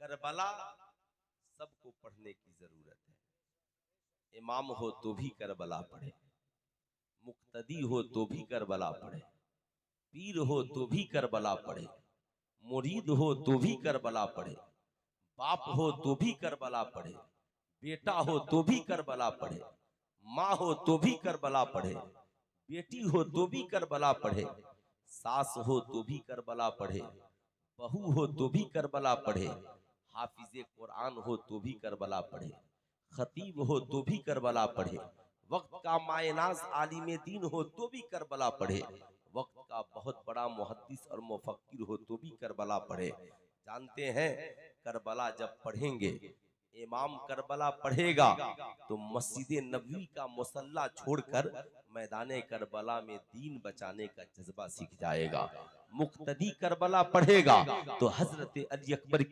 Karbala सबको पढ़ने की जरूरत है। इमाम हो तो भी करबला पढ़े, मुक्तदी हो तो भी करबला पढ़े, पीर हो तो भी करबला पढ़े, मुरीद हो तो भी करबला पढ़े, बाप हो तो भी करबला पढ़े, बेटा हो तो भी करबला पढ़े, माँ हो तो भी करबला पढ़े, बेटी हो तो भी करबला पढ़े, सास हो तो भी करबला पढ़े, बहू हो तो भी करबला पढ़े, हाफिज कुरान हो तो भी करबला पढ़े, खतीब हो तो भी करबला पढ़े, वक्त का मायनाज आलिम दीन हो तो भी करबला पढ़े, वक्त का बहुत बड़ा मुहद्दिस और मुफक्किर हो तो भी करबला पढ़े। जानते हैं करबला जब पढ़ेंगे, इमाम करबला पढ़ेगा तो मस्जिद नबवी का मुसल्ला छोड़कर मैदाने करबला में दीन बचाने का जज्बा सीख जाएगा। मुक्तदी करबला पढ़ेगा तो हजरत अली अकबर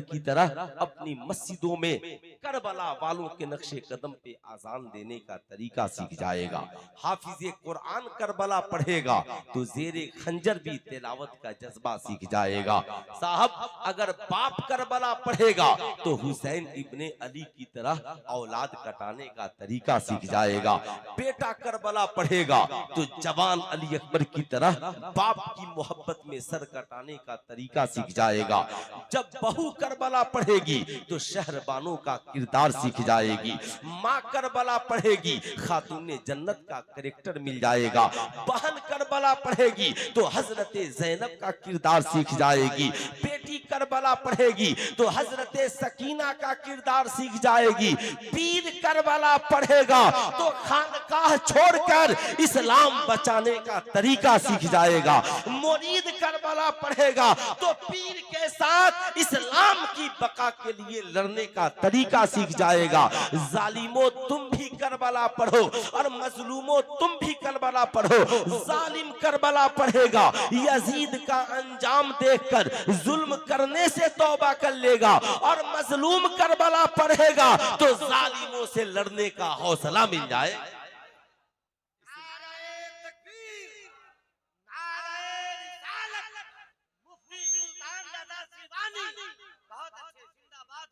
की तरह अपनी मस्जिदों में करबला वालों के नक्शे कदम पे आजान देने का तरीका सीख जाएगा। हाफिज कुरान करबला पढ़ेगा तो जेरे खंजर भी तिलावत का जज्बा सीख जाएगा। साहब अगर बाप करबला पढ़ेगा तो हुसैन इब्ने अली की तरह औलाद कटाने का तरीका सीख जाएगा। बेटा करबला पढ़ेगा तो जवान अली अकबर की तरह बाप की मोहब्बत में सर कटाने का तरीका सीख जाएगा। जब बहू करबला पढ़ेगी तो शहरबानों का किरदार सीख जाएगी। माँ करबला पढ़ेगी खातूने जन्नत का कैरेक्टर मिल जाएगा। बहन करबला पढ़ेगी तो हजरत ज़ैनब का किरदार सीख जाएगी। बेटी करबला पढ़ेगी तो हजरत सकीना का किरदार सीख जाएगी। पीर करबला पढ़ेगा तो खानकाह छोड़कर इस्लाम बचाने का तरीका सीख जाएगा। मुरीद करबला पढ़ेगा तो पीर के साथ इस्लाम की बका के लिए लड़ने का तरीका सीख जाएगा। जालिमो तुम भी करबला पढ़ो और मजलूमो तुम भी करबला पढ़ो। जालिम करबला पढ़ेगा, यजीद का अंजाम देखकर जुल्म करने से तौबा कर लेगा, और मजलूम करबला पढ़ेगा तो जालिमों से लड़ने का हौसला मिल जाए।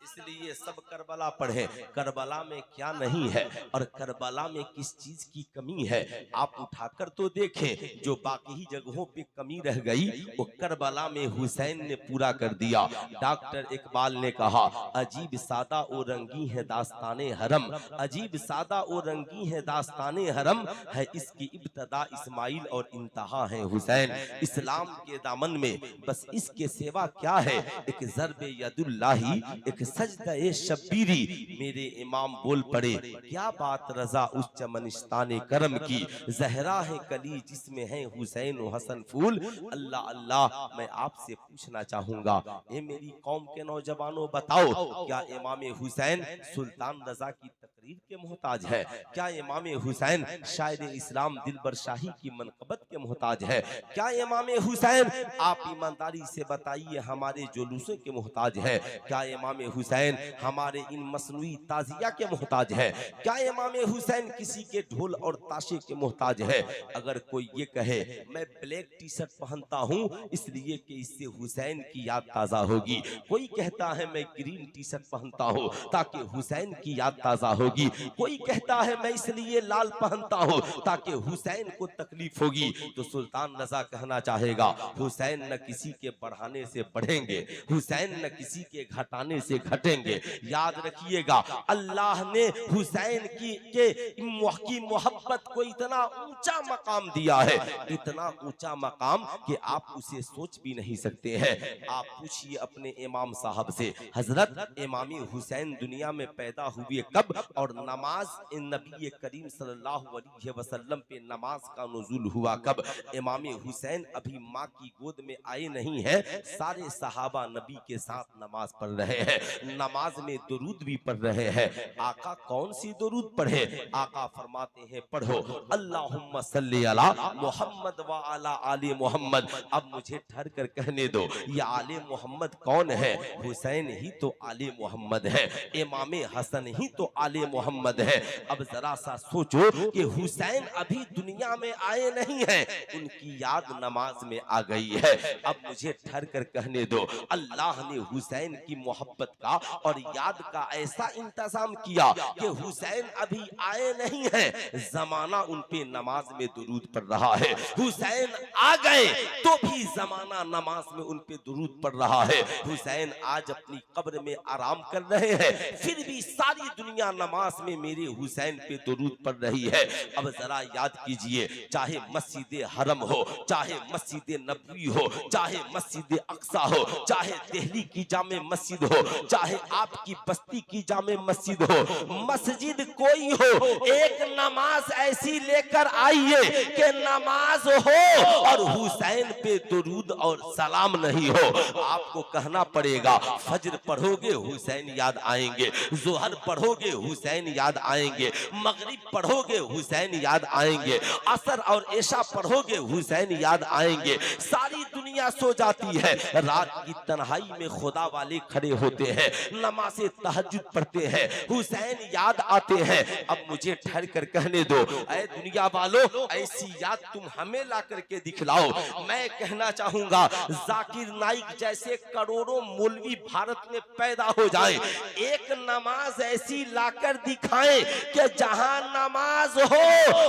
इसलिए सब करबला पढ़े। करबला में क्या नहीं है और करबला में किस चीज की कमी है आप उठाकर तो देखें। जो बाकी जगहों पे कमी रह गई वो करबला में हुसैन ने पूरा कर दिया। डॉक्टर इकबाल ने कहा, अजीब सादा ओ रंगी है दास्ताने हरम, अजीब सादा ओ रंगी है दास्ताने हरम, है इसकी इब्तदा इस्माइल और इंतहा है हुसैन। इस्लाम के दामन में बस इसके सेवा क्या है, एक ज़र्बे यदुल्लाही, एक सजदा-ए शब्बीरी। मेरे इमाम बोल पड़े, क्या बात रजा उस चमनिस्ताने करम की, जहरा है कली जिसमें है हुसैन व हसन फूल। अल्लाह अल्लाह, मैं आपसे पूछना चाहूंगा, ये मेरी कौम के नौजवानों बताओ, क्या इमाम हुसैन सुल्तान रजा की तकरीर के मोहताज है? क्या इमाम हुसैन शायर इस्लाम दिलबर शाही की मनकबत के मोहताज है? क्या इमाम हुसैन, आप ईमानदारी से बताइए, हमारे जुलूसों के मोहताज है? क्या इमाम हुसैन हमारे इन मसनूई ताजिया के मोहताज है? क्या इमाम हुसैन किसी के ढोल और ताशे के मोहताज है? अगर कोई ये कहे मैं ब्लैक टी शर्ट पहनता हूँ इसलिए कि इससे हुसैन की याद ताजा होगी, कोई कहता है मैं ग्रीन टी शर्ट पहनता हूँ ताकि हुसैन की याद ताजा होगी, कोई कहता है मैं इसलिए लाल पहनता हूँ ताकि हुसैन को तकलीफ होगी, तो सुल्तान रजा कहना चाहेगा, हुसैन न किसी के बढ़ाने से बढ़ेंगे, हुसैन न किसी के घटाने से घटेंगे। याद रखिएगा, अल्लाह ने हुसैन की मोहब्बत को इतना ऊंचा मकाम दिया है, इतना ऊंचा मकाम कि आप उसे सोच भी नहीं सकते हैं। आप पूछिए अपने इमाम साहब से, हजरत इमाम हुसैन दुनिया में पैदा हुए कब और नमाज नबी करीम सल्लल्लाहु अलैहि वसल्लम पे नमाज का नुज़ूल हुआ कब? इमाम हुसैन अभी माँ की गोद में आए नहीं है, सारे सहाबा नबी के साथ नमाज पढ़ रहे हैं, नमाज में दुरूद भी पढ़ रहे हैं। आका कौन सी दुरूद पढ़े? आका फरमाते हैं, पढ़ो अल्लाहुम्मा सल्ली अला मोहम्मद व अला आले मोहम्मद। अब मुझे ठहर कर कहने दो, ये आले मोहम्मद कौन है? हुसैन ही तो आले मोहम्मद है, इमाम हसन ही तो आले मोहम्मद है। अब जरा सा सोचो कि हुसैन अभी दुनिया में आए नहीं हैं, उनकी याद नमाज में आ गई है। अब मुझे ठहर कर कहने दो, अल्लाह ने हुसैन की मोहब्बत का और याद का ऐसा इंतजाम किया कि हुसैन अभी आए नहीं हैं, जमाना उन पे नमाज में दुरूद पढ़ रहा है। हुसैन आ गए तो भी जमाना नमाज में उन पे दुरूद पढ़ रहा है। हुसैन आज अपनी कब्र में आराम कर रहे हैं, फिर भी सारी दुनिया नमाज में मेरे हुसैन पे दुरूद पढ़ रही है। अब जरा याद कीजिए, चाहे मस्जिद हरम हो, चाहे मस्जिद नबवी हो, चाहे मस्जिद अक्सा हो, चाहे दिल्ली की जामे मस्जिद हो, चाहे आपकी बस्ती की जामे मस्जिद हो, मस्जिद कोई हो, एक नमाज ऐसी लेकर आइए कि नमाज हो और हुसैन पे दुरूद और सलाम नहीं हो। आपको कहना पड़ेगा, फज्र पढ़ोगे हुसैन याद आएंगे, जोहर पढ़ोगे हुसैन याद आएंगे, मगरिब पढ़ोगे हुसैन याद आएंगे, असर और ऐशा पढ़ोगे हुसैन याद आएंगे। सारी दुनिया सो जाती है, रात की तन्हाई में खुदा वाले खड़े होते हैं, नमाज़े तहज्जुद पढ़ते हैं, हुसैन याद आते हैं। अब मुझे ठहर कर कहने दो, ऐ दुनिया वालों, ऐसी याद तुम हमें ला करके दिखलाओ। मैं कहना चाहूंगा, जाकिर नाइक जैसे करोड़ों मौलवी भारत में पैदा हो जाए, एक नमाज ऐसी लाकर दिखाएं कि जहां नमाज हो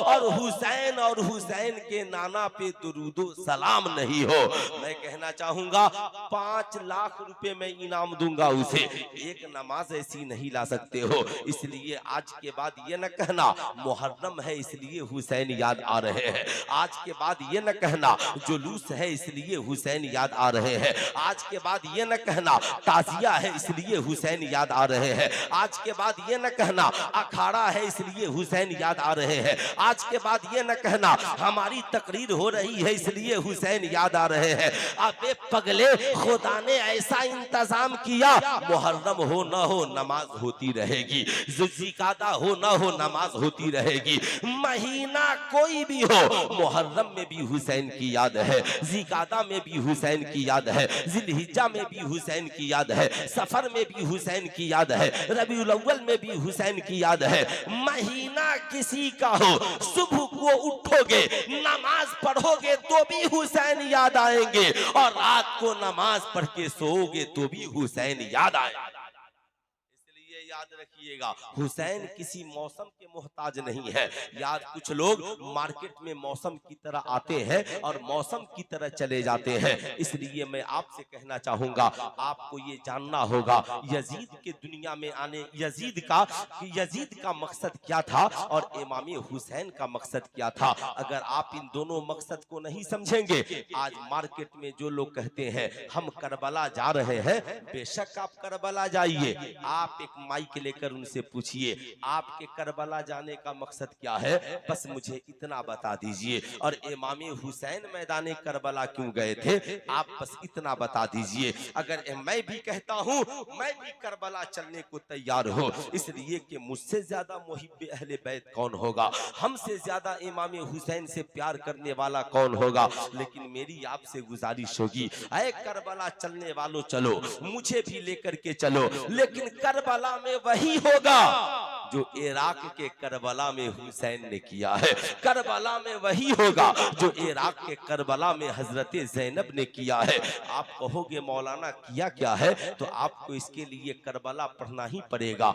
और हुसैन के नाना पे दुरूदो सलाम नहीं हो। मैं कहना चाहूंगा, 5 लाख रुपए मैं इनाम दूंगा उसे, एक नमाज ऐसी नहीं ला सकते हो। इसलिए आज के बाद ये न कहना मुहर्रम है इसलिए हुसैन याद आ रहे हैं, आज के बाद ये न कहना जुलूस है इसलिए हुसैन याद आ रहे हैं, आज के बाद ये न कहना ताजिया है इसलिए हुसैन याद आ रहे हैं, आज के बाद ये न कहना अखाड़ा है इसलिए हुसैन याद आ रहे हैं, आज के बाद ये न कहना हमारी तकरीर हो रही है इसलिए हुसैन याद आ रहे हैं। अबे पगले, खुदा ने ऐसा इंतजाम किया, मुहर्रम हो न हो नमाज होती रहेगी, जुल्हिकादा हो न हो नमाज होती रहेगी, महीना कोई भी हो, मुहर्रम में भी हुसैन की याद है, जिकादा में भी हुसैन की याद है, जिलहिज्जा में भी हुसैन की याद है, सफर में भी हुसैन की याद है, रबीउल अव्वल में भी हुसैन की याद है। महीना किसी का हो, सुबह को उठोगे नमाज पढ़ोगे तो भी हुसैन याद आएंगे, और रात को नमाज पढ़ के सोओगे तो भी हुसैन याद आएगा। याद रखिएगा, हुसैन किसी मौसम के मोहताज नहीं है। याद कुछ लोग मार्केट में मौसम की तरह आते हैं और मौसम की तरह चले जाते हैं। इसलिए मैं आपसे कहना चाहूंगा, आपको ये जानना होगा यजीद के दुनिया में आने, यजीद का मकसद क्या था और इमाम हुसैन का मकसद क्या था। अगर आप इन दोनों मकसद को नहीं समझेंगे, आज मार्केट में जो लोग कहते हैं हम करबला जा रहे हैं, बेशक आप करबला जाइए, आप एक माइक लेकर उनसे पूछिए आपके करबला जाने का मकसद क्या है, बस मुझे इतना बता दीजिए। और इमाम हुसैन मैदान करबला क्यों गए थे, आप बस इतना बता दीजिए। अगर मैं भी कहता हूं मैं भी करबला चलने को तैयार हूं, इसलिए कि मुझसे ज्यादा मुहिब्बे अहले बैत कौन होगा, हमसे ज्यादा इमाम हुसैन से प्यार करने वाला कौन होगा। लेकिन मेरी आपसे गुजारिश होगी, ऐ करबला चलने वालों चलो, मुझे भी लेकर के चलो, लेकिन करबला में वही होगा जो इराक के करबला में हुसैन ने किया है, करबला में वही होगा जो इराक के करबला में हजरत ज़ैनब ने किया है। आप कहोगे मौलाना किया क्या है, तो आपको इसके लिए करबला पढ़ना ही पड़ेगा।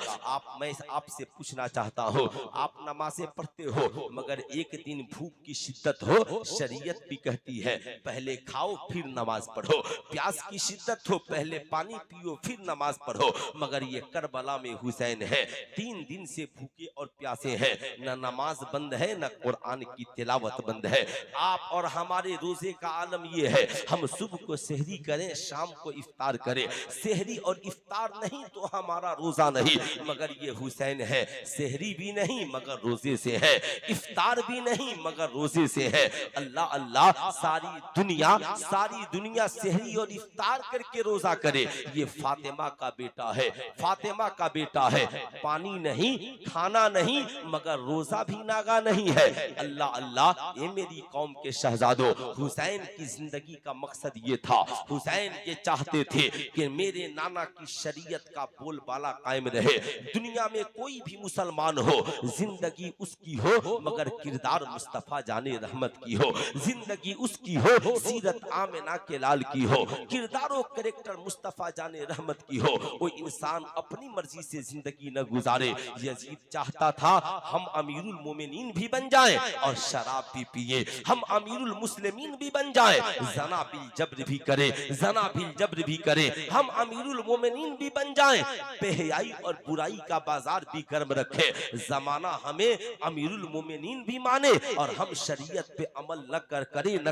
मैं आपसे पूछना चाहता हूँ, आप नमाज़ें पढ़ते हो मगर एक दिन भूख की शिद्दत हो, शरीयत भी कहती है पहले खाओ फिर नमाज पढ़ो, प्यास की शिद्दत हो पहले पानी पियो फिर नमाज पढ़ो, मगर ये करबला में हुसैन है, 3 दिन से भूखे और प्यासे हैं, न नमाज बंद है न कुरान की तिलावत बंद है। आप और हमारे रोजे का आलम ये है, हम सुबह को सहरी करें शाम को इफ्तार करें, सहरी और इफ्तार नहीं तो हमारा रोजा नहीं, मगर ये हुसैन है, सहरी भी नहीं मगर रोजे से है, इफ्तार भी नहीं मगर रोजे से है। अल्लाह अल्लाह, सारी दुनिया सहरी और इफ्तार करके रोजा करे, ये फातिमा का बेटा है, फातिमा का बेटा है, पानी नहीं नहीं, खाना नहीं, मगर रोजा भी नागा नहीं है। अल्लाह अल्लाह, ये मेरी कौम के शहजादों, हुसैन की जिंदगी का मकसद ये था। हुसैन ये चाहते थे कि मेरे नाना की शरीयत का बोलबाला कायम रहे। दुनिया में कोई भी मुसलमान हो, जिंदगी उसकी हो मगर किरदार मुस्तफा जाने रहमत की हो, जिंदगी उसकी हो सीरत आमिना के लाल की हो, किरदारों करेक्टर मुस्तफा जाने रहमत की हो। वो इंसान अपनी मर्जी से जिंदगी न गुजारे। यजीद चाहता था हम अमीरुल मोमिनीन भी बन जाएं और शराब भी पिए, हम अमीरुल मुस्लिमीन भी बन जाएं, जना बिल जब्र भी करे, जना बिल जब्र भी करे, हम अमीरुल मोमिनीन भी बन जाएं, बेहयाई और बुराई का बाजार भी गर्म रखे, जमाना हमें अमीरुल मोमिनीन भी माने और हम शरीयत पे अमल न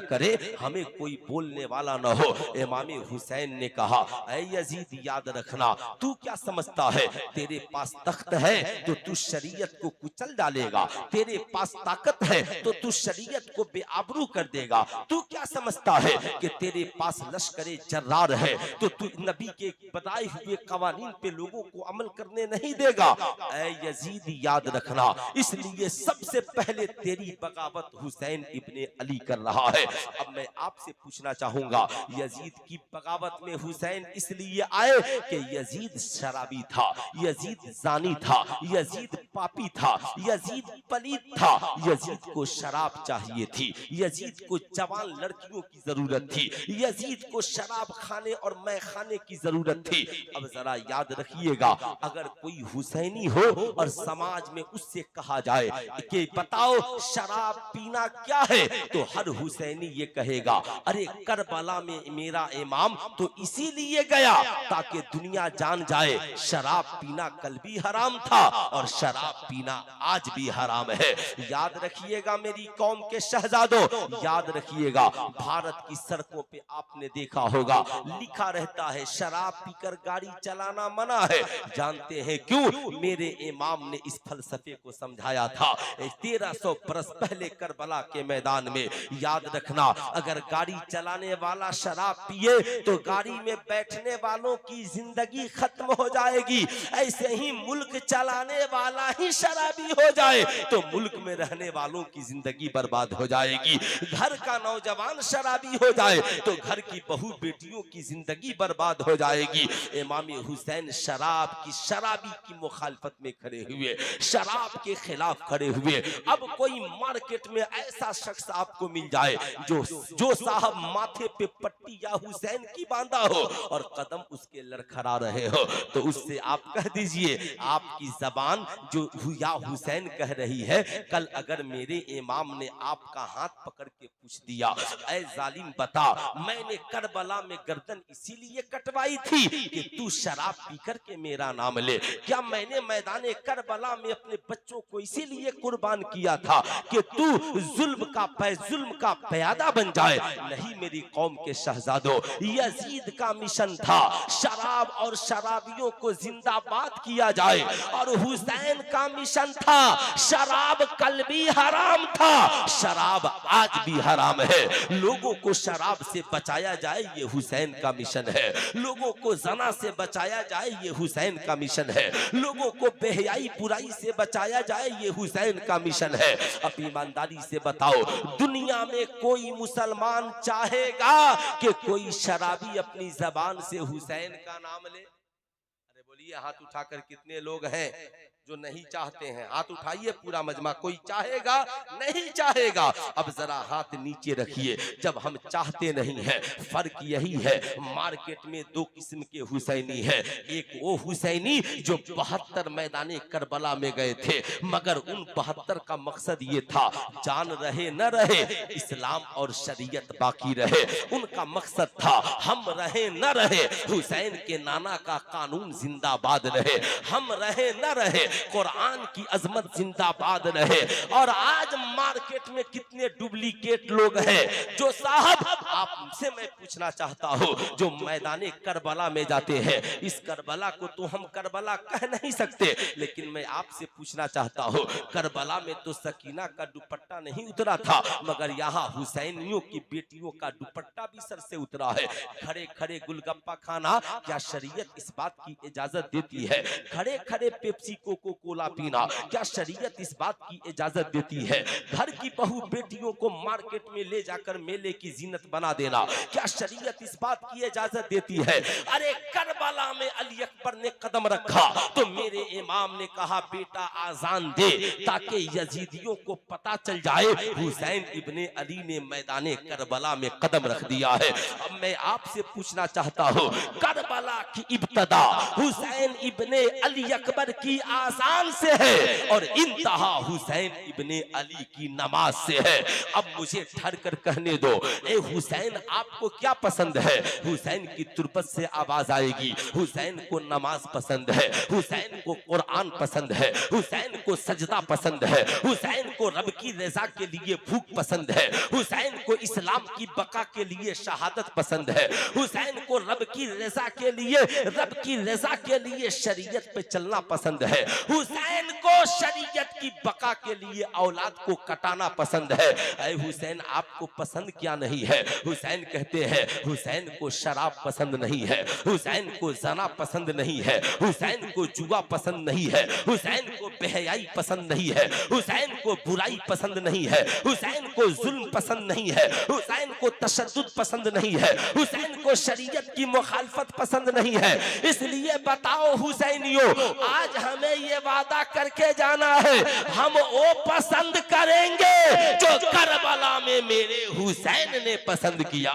करे हमें कोई बोलने वाला न हो। इमाम हुसैन ने कहा, ऐ यजीद याद रखना, तू क्या समझता है तेरे पास तख्त है तो तू शरीयत को कुचल डालेगा, तेरे पास ताकत है तो तू शरीयत को बेआबरू कर देगा। तू क्या समझता है कि तेरे पास लश्करे जर्रार है तो तू नबी के बताए हुए कवानीन पे लोगों को अमल करने नहीं देगा। ऐ यजीद याद रखना, इसलिए सबसे पहले तेरी बगावत हुसैन इब्ने अली कर रहा है। अब मैं आपसे पूछना चाहूंगा, यजीद की बगावत में हुसैन इसलिए आए कि यजीद शराबी था, यजीद जानी था, यजीद पापी था, यजीद पलीद था, यजीद को शराब चाहिए थी, यजीद को जवान लड़कियों की जरूरत थी, यजीद को शराब खाने और मैं खाने की जरूरत थी। अब जरा याद रखिएगा, अगर कोई हुसैनी हो और समाज में उससे कहा जाए कि बताओ शराब पीना क्या है, तो हर हुसैनी ये कहेगा, अरे करबला में मेरा इमाम तो इसीलिए गया ताकि दुनिया जान जाए शराब पीना कल भी हराम था और शराब पीना आज भी हराम है। याद रखिएगा मेरी कौम के शहजादों, याद रखिएगा, भारत की सड़कों पे आपने देखा होगा लिखा रहता है शराब पीकर गाड़ी चलाना मना है। जानते हैं क्यों? मेरे इमाम ने इस फलसफे को समझाया था 1300 बरस पहले करबला के मैदान में। याद रखना, अगर गाड़ी चलाने वाला शराब पिए तो गाड़ी में बैठने वालों की जिंदगी खत्म हो जाएगी। ऐसे ही मुल्क चलाने वाला ही शराबी हो जाए तो मुल्क में रहने वालों की जिंदगी बर्बाद हो जाएगी। घर का नौजवान शराबी हो जाए तो घर की बहू बेटियों की जिंदगी बर्बाद हो जाएगी। इमाम हुसैन शराबी की मुखालफत में खड़े हुए, शराब के खिलाफ खड़े हुए। अब कोई मार्केट में ऐसा शख्स आपको मिल जाए जो साहब माथे पे पट्टी या हुसैन की बांधा हो और कदम उसके लड़खड़ा रहे हो, तो उससे आप कह दीजिए आपकी जबान जो या हुसैन कह रही है, कल अगर मेरे इमाम ने आपका हाथ पकड़ के पूछ दिया, ऐ जालिम बता मैंने करबला में गर्दन इसीलिए कटवाई थी कि तू शराब पीकर के मेरा नाम ले? क्या मैंने मैदाने करबला में अपने बच्चों को इसीलिए कुर्बान किया था कि तू जुल्म का प्यादा बन जाए? नहीं मेरी कौम के शहजादों, यजीद का मिशन था शराब और शराबियों को जिंदाबाद किया जाए और हुसैन का मिशन था शराब कल भी हराम था, शराब आज भी हराम है। लोगों को शराब से बचाया जाए ये हुसैन का मिशन है, लोगों को जना से बचाया जाए ये हुसैन का मिशन है, लोगों को बेहयाई बुराई से बचाया जाए ये हुसैन का मिशन है। अब ईमानदारी से बताओ, दुनिया में कोई मुसलमान चाहेगा कि कोई शराबी अपनी जबान से हुसैन का नाम ले? अरे बोलिए, हाथ उठाकर कितने लोग हैं जो नहीं चाहते हैं? हाथ उठाइए पूरा मजमा। कोई चाहेगा? नहीं चाहेगा। अब जरा हाथ नीचे रखिए। जब हम चाहते नहीं हैं, फर्क यही है, मार्केट में दो किस्म के हुसैनी है। एक वो हुसैनी जो 72 मैदाने करबला में गए थे, मगर उन 72 का मकसद ये था जान रहे न रहे इस्लाम और शरीयत बाकी रहे। उनका मकसद था हम रहे न रहे हुसैन के नाना का कानून जिंदाबाद रहे, हम रहे न रहे कुरान की अजमत जिंदाबाद रहे। और आज मार्केट में कितने डुप्लीकेट लोग हैं जो साहब, आपसे मैं पूछना चाहता हूं, जो मैदाने करबला में जाते हैं, इस करबला को तो हम करबला कह नहीं सकते, लेकिन मैं आपसे पूछना चाहता हूं, करबला में तो सकीना का दुपट्टा नहीं उतरा था, मगर यहाँ हुसैनियों की बेटियों का दुपट्टा भी सर से उतरा है। खड़े खड़े गुलगप्पा खाना क्या शरीयत इस बात की इजाजत इजाजत देती है? खड़े खड़े पेप्सी कोको कोला पीना क्या शरीयत इस बात की इजाजत देती है? घर की बहू बेटियों को मार्केट में ले जाकर मेले की जीनत बना देना क्या शरीयत इस बात की इजाजत देती है? अरे करबला में अली अकबर ने कदम रखा तो मेरे इमाम ने कहा बेटा आजान दे ताकि यजीदियों को पता चल जाए हुसैन इब्ने अली ने मैदाने करबला में कदम रख दिया है। अब मैं आपसे पूछना चाहता हूँ, करबला की इब्तदा हुसैन इब्ने अली अकबर की आजान से है और इंतहा हुसैन इब्ने अली की नमाज से है। अब मुझे ठहर कर कहने दो, ए हुसैन आपको क्या पसंद है? हुसैन की तुरबत से आवाज आएगी, हुसैन को नमाज पसंद है, हुसैन को कुरान पसंद है, हुसैन को सजदा पसंद है, हुसैन को रब की रजा के लिए भूख पसंद है, हुसैन को इस्लाम की बका के लिए शहादत पसंद है, हुसैन को रब की रजा के लिए शरीयत पे चलना पसंद है, हुसैन को शरीयत की बका के लिए औलाद को कटाना पसंद है। ऐ हुसैन आपको पसंद क्या नहीं है? हुसैन कहते हैं हुसैन को शराब पसंद नहीं है, हुसैन को जना पसंद नहीं है, हुसैन को जुआ पसंद नहीं है, हुसैन को बेहयाई पसंद नहीं है, हुसैन को बुराई पसंद नहीं है, हुसैन को जुल्म पसंद नहीं है, हुसैन को तशद्दुद पसंद नहीं है, हुसैन को शरीयत की मुखालफत पसंद नहीं है। इसलिए बताओ हुसैनियों, आज हमें ये वादा करके जाना है, हम वो पसंद करेंगे जो करबला में मेरे हुसैन ने पसंद किया।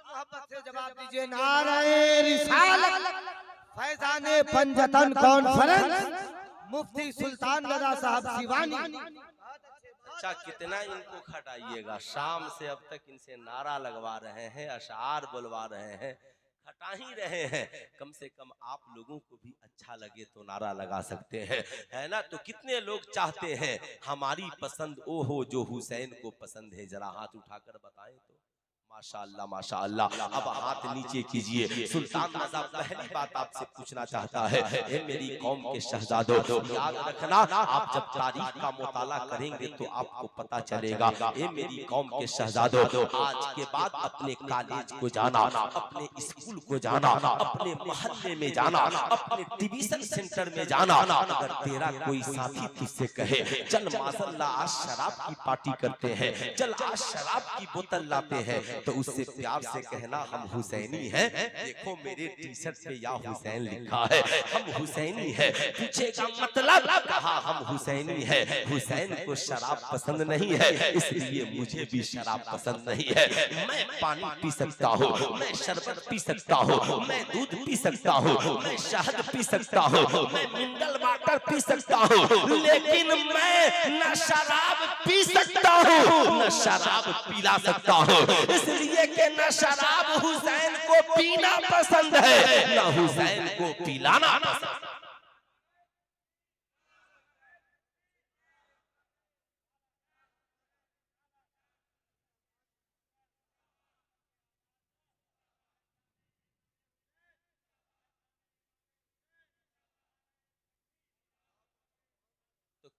मोहब्बत से जवाब दीजिए, नारे रिसालत, फैजाने पंजतन कॉन्फ्रेंस, मुफ्ती सुल्तान रजा साहब सिवानी। अच्छा, कितना इनको खटाइएगा, शाम से अब तक इनसे नारा लगवा रहे हैं, अशआर बुलवा रहे हैं, खटा ही रहे हैं। कम से कम आप लोगों को भी अच्छा लगे तो नारा लगा सकते हैं, है ना? तो कितने लोग चाहते हैं हमारी पसंद वो हो जो हुसैन को पसंद है? जरा हाथ उठाकर बताएं तो। माशाअल्लाह माशाअल्लाह। अब हाथ नीचे कीजिए। सुल्तान रजा पहली बात आपसे पूछना चाहता है, ए मेरी कौम के शहजादों, याद रखना आप जब तारीख का मुताला करेंगे तो आपको पता चलेगा। ए मेरी कौम के शहजादों, आज के बाद अपने कॉलेज को जाना, अपने स्कूल को जाना, अपने मोहल्ले में जाना, अपने डिवीजन सेंटर में जाना, अगर तेरा कोई साथी तुझसे कहे चल माशाअल्लाह आज शराब की पार्टी करते हैं, चल आज शराब की बोतल लाते हैं, तो उससे प्यार से कहना हम हुसैनी हैं। देखो मेरे टी शर्ट पे या हुसैन लिखा है, हम हुसैनी हैं। पूछेगा मतलब, कहा हम हुसैनी हैं। हुसैन को शराब पसंद नहीं है, इसलिए मुझे भी शराब पसंद नहीं है। मैं पानी पी सकता हूँ, मैं शरबत पी सकता हूँ, मैं दूध पी सकता हूँ, मैं शहद पी सकता हूँ, मैं मिनरल वाटर पी सकता हूँ, लेकिन मैं न शराब पी सकता हूँ न शराब पिला सकता हूँ। इसलिए कि न शराब हुसैन को पीना पसंद है, न हुसैन को पिलाना पसंद।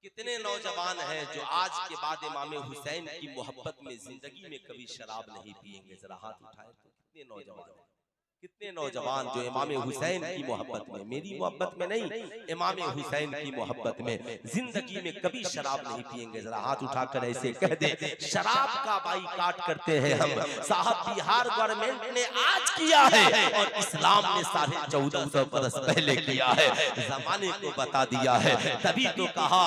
कितने नौजवान हैं जो आज के बाद इमाम हुसैन की मोहब्बत में जिंदगी में कभी शराब नहीं पिएंगे? जरा हाथ उठाएं तो। कितने नौजवान, कितने नौजवान जो इमाम हुसैन की मोहब्बत में, मेरी मोहब्बत में नहीं, इमाम हुसैन की मोहब्बत में जिंदगी में कभी शराब नहीं पिएंगे? जरा हाथ उठाकर ऐसे कह दे, शराब का बाइकाट करते हैं हम। साहब बिहार गवर्नमेंट ने आज किया है और इस्लाम ने 1450 बरस पहले किया है, जमाने को बता दिया है। तभी तो कहा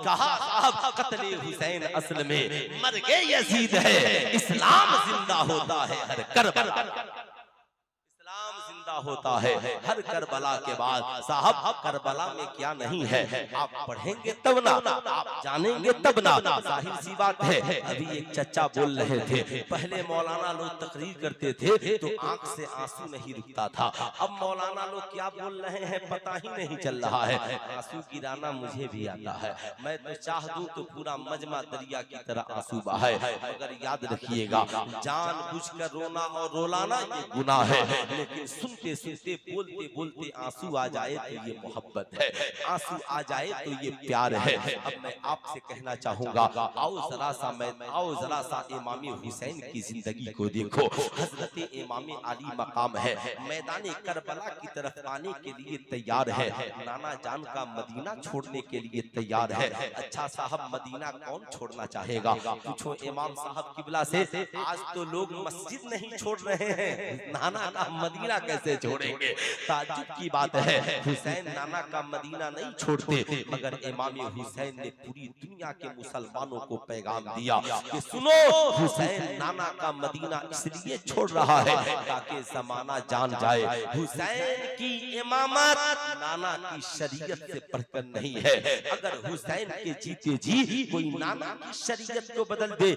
साहब कत्ले हुसैन असल में मर गए यजीद है, इस्लाम जिंदा होता है हर करबला, जिंदा होता है हर करबला के बाद। साहब करबला में क्या नहीं है आप पढ़ेंगे तब ना, आप जानेंगे तब ना। जाहिर सी बात है, अभी एक चचा बोल रहे थे, पहले मौलाना लोग तकरीर करते थे तो आंख से आंसू नहीं रुकता था, अब मौलाना लोग क्या बोल रहे हैं पता ही नहीं चल रहा है। आंसू गिराना मुझे भी आता है, मैं तो चाह दूं तो पूरा मजमा दरिया की तरह आंसू बहाए, मगर याद रखिएगा जानबूझकर रोना और रोलाना ये गुनाह है, लेकिन सुन सुनते सुनते बोलते बोलते आंसू आ जाए तो ये मोहब्बत है, आंसू आ जाए तो ये प्यार है। अब मैं आपसे कहना चाहूंगा, आओ जरा सा इमाम हुसैन की जिंदगी को देखो। हजरत इमाम अली मकाम है, मैदान करबला की तरफ आने के लिए तैयार है, नाना जान का मदीना छोड़ने के लिए तैयार है। अच्छा साहब, मदीना कौन छोड़ना चाहेगा? पूछो इमाम साहब किबला से, आज तो लोग मस्जिद नहीं छोड़ रहे हैं, नाना का मदीना कैसे छोड़ेंगे? ताज्जुब की बात है, हुसैन नाना का मदीना नहीं छोड़ते, मगर इमाम हुसैन ने पूरी दुनिया के मुसलमानों को पैगाम दिया कि सुनो, हुसैन नाना का मदीना इसलिए छोड़ रहा है ताकि जमाना जान जाए हुसैन की इमामत नाना की शरीयत से बढ़कर नहीं है। अगर हुसैन के जीते जी कोई नाना की शरीयत को बदल दे,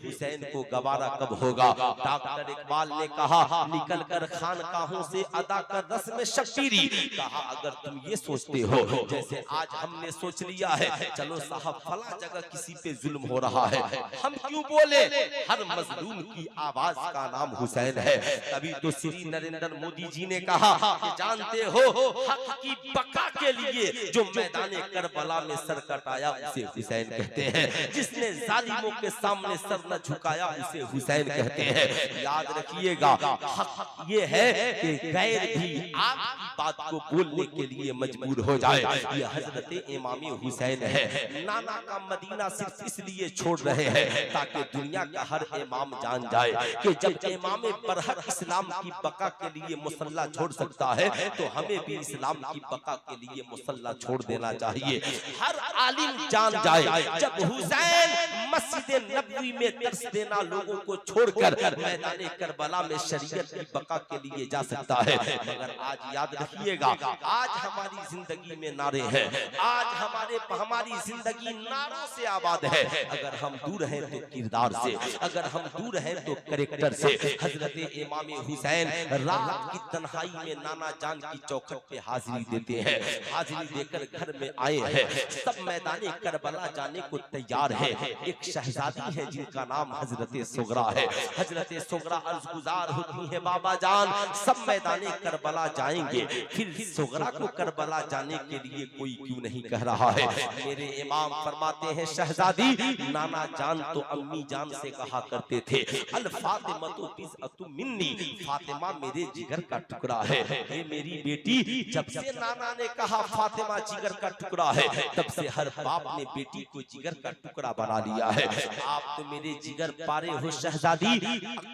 हुसैन को गवारा कब होगा? डॉक्टर इकबाल ने कहा, निकल कर खानकाहों से अदा कर रस्म शब्बीरी। कहा, अगर तुम ये सोचते हो जैसे आज हमने सोच लिया है, चलो साहब फला जगह किसी पे जुल्म हो रहा है, हम क्यों बोले? हर मजलूम की आवाज का नाम हुसैन है। तभी तो श्री नरेंद्र मोदी जी ने कहा कि जानते हो, हक की बका के लिए जो मैदान करबला में सर कटाया उसे हुसैन कहते हैं, जिसने जालिमों के सामने सर न झुकाया उसे हुसैन कहते हैं। याद रखिएगा, हक ये है कि गैर भी आपकी बात को बोलने के लिए मजबूर हो जाए। ये हजरत इमाम हुसैन है। नाना का मदीना सिर्फ इसलिए छोड़ रहे हैं ताकि दुनिया का हर इमाम जान जाए कि जब इमाम बरहक इस्लाम की बका के लिए मुसल्ला छोड़ सकता है तो हमें भी इस्लाम की बका के लिए मुसल्ला छोड़ देना चाहिए। हर आलिम जान जाए, जब हुसैन मस्जिद नबवी में दर्स देना लोगों को छोड़कर मैदान करबला में शरीयत की बका के लिए जा सकता है। मगर आज याद रखिएगा, आज हमारी जिंदगी में नारे हैं, आज हमारी जिंदगी नारों से आबाद है। अगर हम दूर हैं तो किरदार से, अगर हम दूर हैं तो कैरेक्टर से। हजरत इमाम हुसैन रात की तन्हाई में नाना जान की चौखट पे हाजिरी देते हैं, हाजिरी देकर घर में आए हैं। सब मैदान करबला जाने को तैयार है। एक शहजादी है जिनका नाम हजरत सुगरा है। हजरत सुगरा अर्ज़गुज़ार होती है, बाबा जान सब मैदान करबला जाएंगे, फिर सुगरा को करबला जाने के लिए कोई क्यों नहीं कह रहा है? मेरे इमाम फरमाते हैं, शहजादी नाना जान तो अम्मी जान से कहा करते थे, अल फातिमतु बिज़अतु मिन्नी, फातिमा मेरे जिगर का टुकड़ा है। ये मेरी बेटी, जब से नाना ने कहा फातिमा जिगर का टुकड़ा है, तब से हर बाप ने बेटी को जिगर का टुकड़ा बना लिया है। आप तो मेरे जिगर पारे हो शहजादी,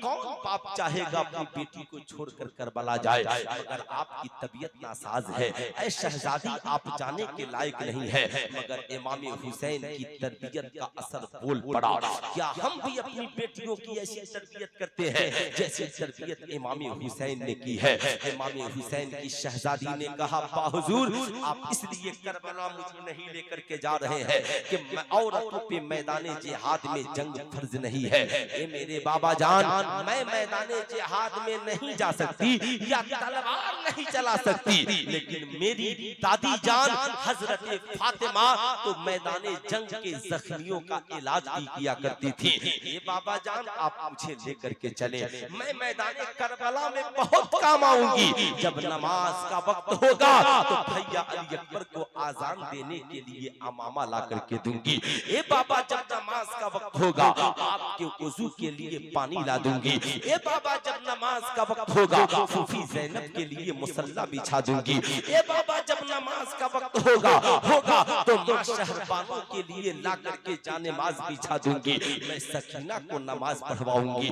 कौन बाप चाहेगा अपनी बेटी को छोड़कर करबला जाए? मगर आपकी तबीयत नासाज है, ऐ शहजादी आप जाने के लायक नहीं है। मगर इमाम हुसैन की तरबियत का असर बोल पड़ा। क्या हम भी अपनी बेटियों की ऐसी तरबियत करते हैं जैसी तरबियत इमाम हुसैन ने की है? इमाम हुसैन की शहजादी ने कहा, बाहुजूर आप इसलिए करबला मुझे नहीं लेकर के जा रहे हैं कि औरतों पे मैदान जिहाद में जंग फर्ज नहीं है। ए मेरे बाबा जान, मैं मैदान जिहाद में नहीं जा सकती या तलवार नहीं चला सकती, लेकिन मेरी दादी जान हजरत फातिमा तो मैदान जंग के जख्मियों का इलाज भी किया करती थी। ये बाबा जान आप मुझे लेकर के चले, मैं मैदान करबला में बहुत काम आऊंगी। जब नमाज का वक्त होगा तो भैया अली अकबर को आजान देने के लिए अमामा ला करके दूंगी। ए बाबा जब नमाज का वक्त होगा आपके वुजू के लिए पानी ला दूंगी। ए बाबा जब नमाज का वक्त होगा फूफी ज़ैनब के लिए मुसल्ला बिछा दूंगी। ए बाबा जब नमाज का वक्त होगा तो मां शहरबानों के लिए ला करके जानेमाज बिछा दूंगी। मैं सकीना को नमाज पढ़वाऊंगी,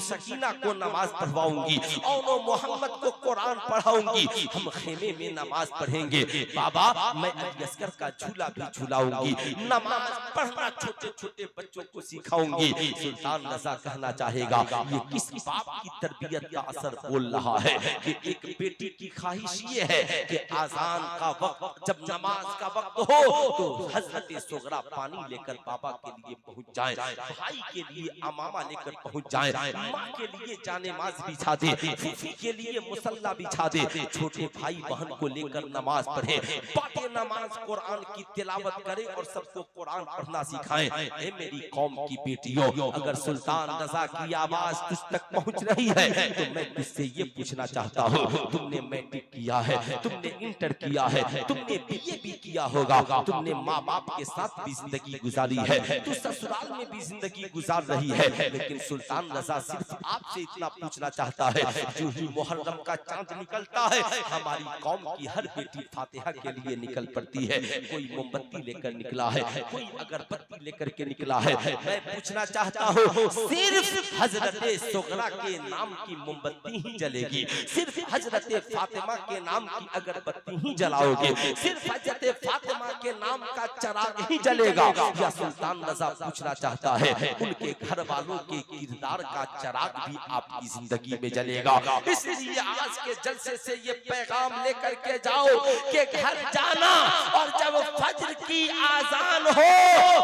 सकीना को नमाज पढ़वाऊंगी, और मोहम्मद को कुरान पढ़ाऊंगी। हम खेमे में नमाज पढ़ेंगे। बाबा मैं असगर का झूला भी झूलाऊंगी, नमाज पढ़ना छोटे छोटे बच्चों को सिखाऊंगी। सुल्तान रजा कहना चाहेगा, ये किस बाप की तरबियत का असर बोल रहा है कि एक बेटी की ख्वाहिश ये है कि आजान का वक्त जब नमाज का वक्त हो तो हजरत सुगरा पानी लेकर बाबा के लिए पहुंच जाए, भाई के लिए अमामा लेकर पहुंच जाए, माँ के लिए जानेमाज बिछा दे, फूफी के लिए मुसल्ला बिछा दे, छोटे भाई बहन को लेकर नमाज पढ़े, बातें नमाज कुरान की तिलावत करे और सबको कुरान पढ़ना सिखाएं। ए मेरी कौम की बेटियों, अगर सुल्तान रजा की आवाज तुझ तक पहुंच रही है तो मैं तुझसे ये पूछना चाहता हूँ, तुमने मैट्रिक किया है, तुमने इंटर किया है, तुमने बीए भी किया होगा, तुमने माँ बाप के साथ भी जिंदगी गुजारी है, तू ससुराल में भी जिंदगी गुजार रही है, लेकिन सुल्तान रजा सिर्फ आपसे इतना पूछना चाहता है, जो ही मुहर्रम का चांद निकलता है, हमारी कौम की हर बेटी फातिहा के लिए निकल पड़ती है। कोई मोमबत्ती लेकर निकला है, कोई अगरबत्ती लेकर के निकला है, मैं पूछना चाहता हूँ, सिर्फ हजरत सुगरा के नाम की मोमबत्ती ही जलेगी, सिर्फ हजरत फातिमा के नाम की अगरबत्ती ही जलाओगे, सिर्फ हजरत फातिमा के नाम का चिराग ही जलेगा, या सुल्तान रजा पूछना चाहता है, उनके घर वालों के किरदार का चिराग भी आपकी जिंदगी में जलेगा। इसलिए आज के जलसे से ये पैगाम लेकर के जाओ कि घर जाना और जब फज्र की आजान हो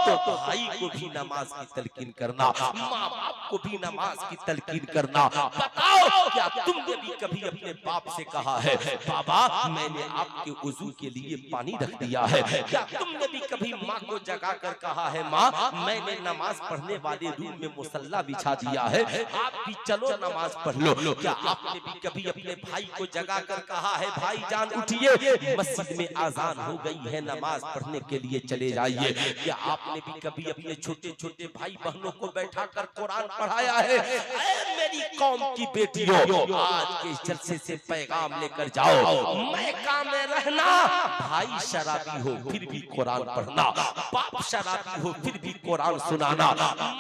तो भाई को भी नमाज की तलकीन करना, माँ बाप को भी नमाज की तलकीन करना। बताओ क्या तुमने भी कभी अपने बाप से कहा है, बाबा मैंने आपके वुजू के लिए पानी रख दिया है? क्या तुमने भी कभी माँ को जगा कर कहा है, माँ मैंने नमाज पढ़ने वाले रूम में मुसल्ला बिछा दिया है, आप भी चलो नमाज पढ़ लो? क्या आपने भी कभी अपने भाई को जगा कर कहा है, भाई जान उठिए मस्जिद में आजान हो गई है, नमाज पढ़ने के लिए चले जाइए? क्या आपने भी कभी अपने छोटे छोटे भाई बहनों को बैठा कर कुरान पढ़ाया है? मेरी कौम की बेटियों, आज के जलसे से पैगाम लेकर जाओ, मैका में रहना, भाई शराबी हो फिर भी कुरान पढ़ना, बाप शराबी हो फिर भी कुरान सुनाना,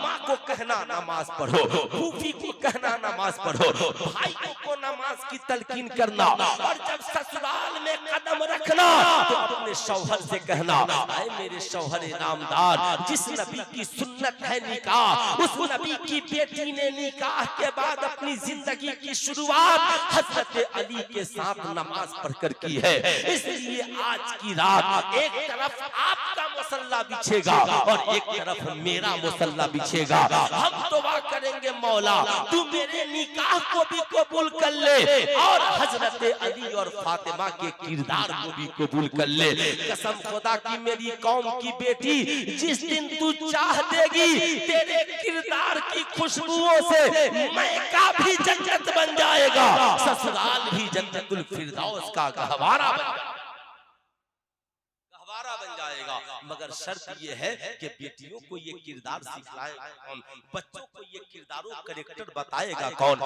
माँ को कहना नमाज पढ़ो, फूफी को कहना नमाज पढ़ो, भाई को नमाज की तलकीन करना, और जब ससुराल में कदम रखना तो अपने शौहर से कहना, ऐ मेरे शौहर नामदार, जिस नबी की सुन्नत है निकाह, उस नबी की बेटी ने निकाह के बाद अपनी जिंदगी की शुरुआत हजरत अली के साथ नमाज पढ़कर की है। इसलिए आज की रात एक तरफ आपका मुसल्ला बिछेगा और एक तरफ मेरा मुसल्ला बिछेगा। हम दुआ करेंगे, मौला तू मेरे निकाह को भी कबूल कर ले और हजरत अली और फातिमा के किरदार को भी कबूल कर ले। कसम खुदा की मेरी कौम की बेटी, जिस दिन तू चाह देगी तेरे किरदार की खुशबुओं से मैका भी जन्नत बन जाएगा, ससुराल भी जन्नतुल फिरदौस का गहवारा बन जाएगा। मगर शर्त ये है कि बेटियों को ये किरदार सिखलाएगा कौन, बच्चों को ये किरदारों कैरेक्टर बताएगा कौन?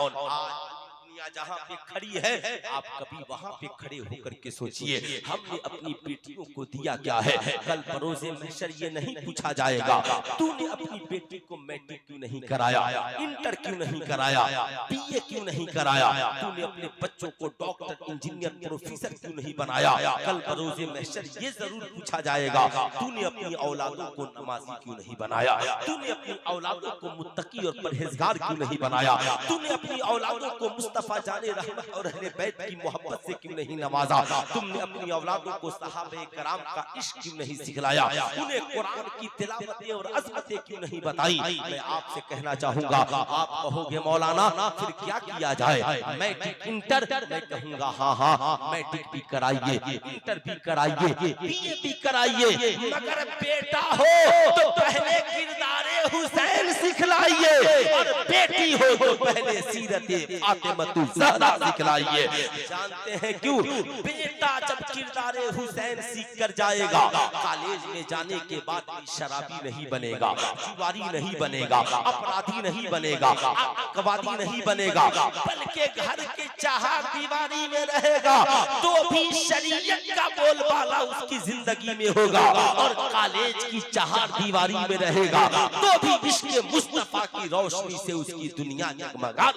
दुनिया जहाँ पे खड़ी है, आप कभी वहाँ पे खड़े होकर के सोचिए, हमने अपनी बेटियों को दिया क्या है? कल परोसे महशर ये नहीं पूछा जाएगा, तूने अपनी बेटी को मैट्रिक क्यों नहीं कराया, इंटर क्यों नहीं कराया, बीए क्यों नहीं कराया, तूने अपने बच्चों को डॉक्टर, इंजीनियर, प्रोफेसर क्यों नहीं बनाया? कल परोसे महशर ये जरूर पूछा जाएगा, तूने अपनी औलादों को नमाजी क्यों नहीं बनाया, तूने अपनी औलादों को मुत्तकी और परहेजगार क्यों नहीं बनाया, तूने अपनी औलादों को मुस्तफा जाने रहमत और अहले बैत की मोहब्बत से क्यों नहीं नवाजा, तुमने अपनी औलादों को सहाबे कराम का इश्क क्यों नहीं सिखलाया, उन्हें कुरान की तिलावतें और अज़मतें क्यों नहीं बताई? मैं आपसे कहना चाहूंगा, आप कहोगे मौलाना फिर क्या किया जाए, मैट्रिक इंटर? मैं कहूंगा हाँ हाँ मैट्रिक भी कराइए, इंटर भी कराइए, बीए भी कराइए, मगर बेटा हो तो पहले किरदारे हुसैन सिखलाइए, और बेटी हो तो पहले सीरते फातिमा ज़हरा सिखलाइए। जानते हैं क्यों? बेटा जब किरदारे हुसैन सीख कर जाएगा, कॉलेज में जाने के बाद शराबी नहीं बनेगा, जुआरी नहीं बनेगा, अपराधी नहीं बनेगा, आतंकवादी नहीं बनेगा, बल्कि घर के चार दीवारी में रहेगा तो भी शरीयत का बोलबाला उसकी जिंदगी में होगा, और कॉलेज की चार दीवारी में रहेगा तो भी इश्क़ मुस्तफा की रोशनी से उसकी दुनिया जगमगा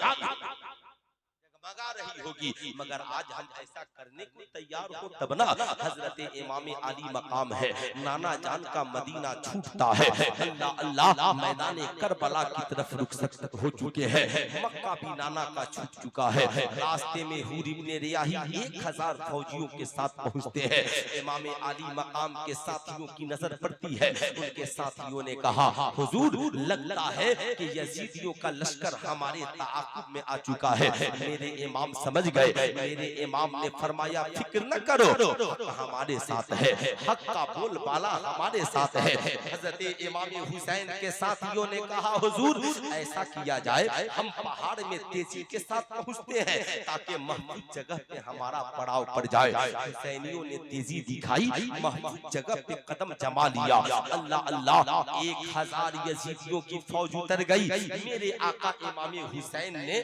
रही होगी। मगर आज हम ऐसा करने को तैयार हो तब ना हजरत इमाम अली मकाम है, नाना जान का मदीना छूटता है, अल्लाह अल्लाह मैदान करबला की तरफ रुख हो चुके हैं, मक्का भी नाना का छूट चुका है, रास्ते में हूर इब्ने रियाही 1000 फौजियों के साथ पहुंचते हैं। इमाम अली मकाम के साथियों की नजर पड़ती है, उनके साथियों ने कहा, हुजूर लगता है कि यजीदियों का लश्कर हमारे ताक़ुब में आ चुका है, मेरे इमाम समझ गए। मेरे इमाम ने फरमाया फिक्र न करो, हमारे साथ है, हक का बोलबाला हमारे साथ है। हजरत इमाम हुसैन के साथियों ने कहा हुजूर ऐसा किया जाए, हम पहाड़ में तेजी के साथ पहुंचते हैं ताकि महफूज जगह पे हमारा पड़ाव पड़ जाए। हुसैनियों ने तेजी दिखाई, महफूज जगह पे कदम जमा लिया। अल्लाह अल्लाह 1000 यजीदियों की फौज उतर गई। मेरे आका इमाम हुसैन ने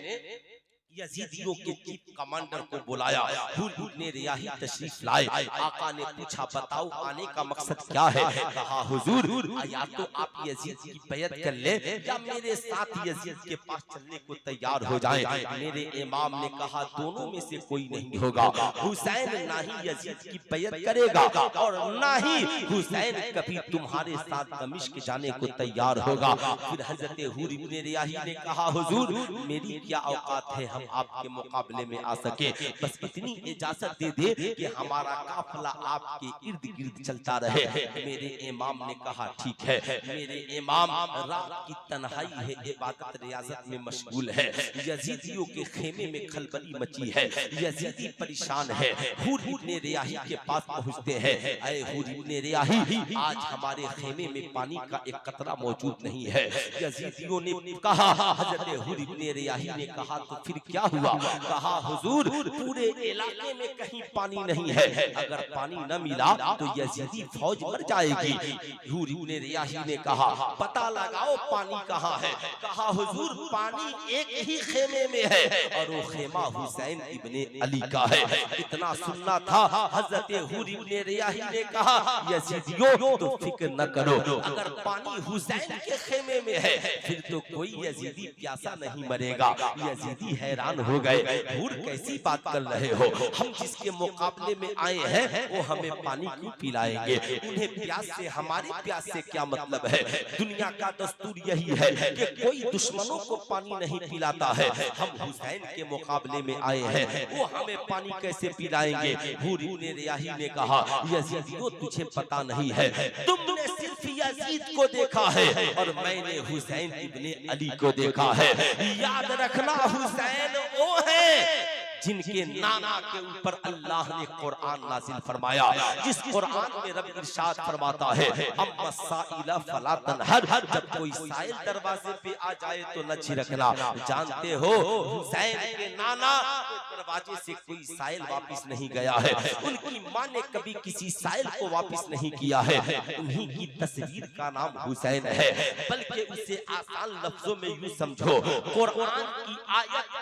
यजीदियों के चीफ कमांडर को बुलाया। हुर ने रियाही तशरीफ लाए। आका ने पूछा बताओ आने का मकसद क्या है? कहा हुजूर या तो आप यजीद की बैत कर ले या मेरे साथ यजीद के पास चलने को तैयार हो जाएं। मेरे इमाम ने कहा दोनों में से कोई नहीं होगा। हुसैन ना ही यजीद की बैत करेगा और ना ही हुसैन कभी तुम्हारे साथ दमिश्क जाने को तैयार होगा। फिर हजरत हुर इब्ने रियाही ने कहा हुजूर मेरी क्या औकात है हम आपके मुकाबले में आ सके, बस इतनी इजाजत दे दे कि हमारा काफिला आपके इर्द गिर्द चलता रहे। मेरे इमाम ने कहा ठीक है। मेरे इमाम रात की तन्हाई है, इबादत रियाजत में मशगूल है। यजीदियों के खेमे में खलबली मची है, यजीदी परेशान है। हुर इब्ने रियाही के पास पहुंचते हैं। ऐ हुर इब्ने रियाही आज हमारे खेमे में पानी का एक कतरा मौजूद नहीं है। यजीदियों ने कहा, हजरत हुर इब्ने रियाही ने कहा तो फिर क्या हुआ? कहा हुजूर पूरे इलाके में कहीं पानी नहीं है, अगर पानी न मिला तो यजीदी फौज मर जाएगी। हुर इब्ने रियाही ने कहा पता लगाओ पानी कहाँ है? कहा हुजूर पानी एक ही खेमे में है और वो खेमा हुसैन इब्ने अली का है। इतना सुनना था। हजरत हुर इब्ने रियाही ने कहा यजीदियों तो फिक्र न करो, अगर पानी हुसैन के खेमे में है फिर तो कोई यजीदी प्यासा नहीं मरेगा। यजीदी हैरान हो गए, हुर कैसी बात कर रहे हो? हम जिसके मुकाबले में आए हैं वो हमें पानी क्यों पिलाएंगे? उन्हें प्यास से हमारी प्यास से क्या मतलब है? दुनिया का दस्तूर यही है कि कोई दुश्मनों को पानी नहीं पिलाता है। हम हुसैन के मुकाबले में आए हैं, वो हमें पानी कैसे पिलाएंगे? हुर इब्ने रियाही ने कहा यजीदियों तुझे पता नहीं है, तुमने सिर्फ यजीद को देखा है और मैंने हुसैन इब्ने अली को देखा है। याद रखना हुसैन वो है जिनके नाना के ऊपर अल्लाह ने कुरान नाजिल फरमाया, जिस कुरान में रब इरशाद फरमाता है अम्मा साइला फला तनहर, जब कोई साइल दरवाजे पे आ जाए तो न छिड़कना। जानते हो हुसैन के नाना दरवाजे से कोई साइल वापस नहीं गया है, उनकी माँ ने कभी किसी साइल को वापस नहीं किया है। उन्हीं की तस्वीर का नाम हुसैन है, बल्कि उसे आसान लफ्जों में यूं समझो कुरान की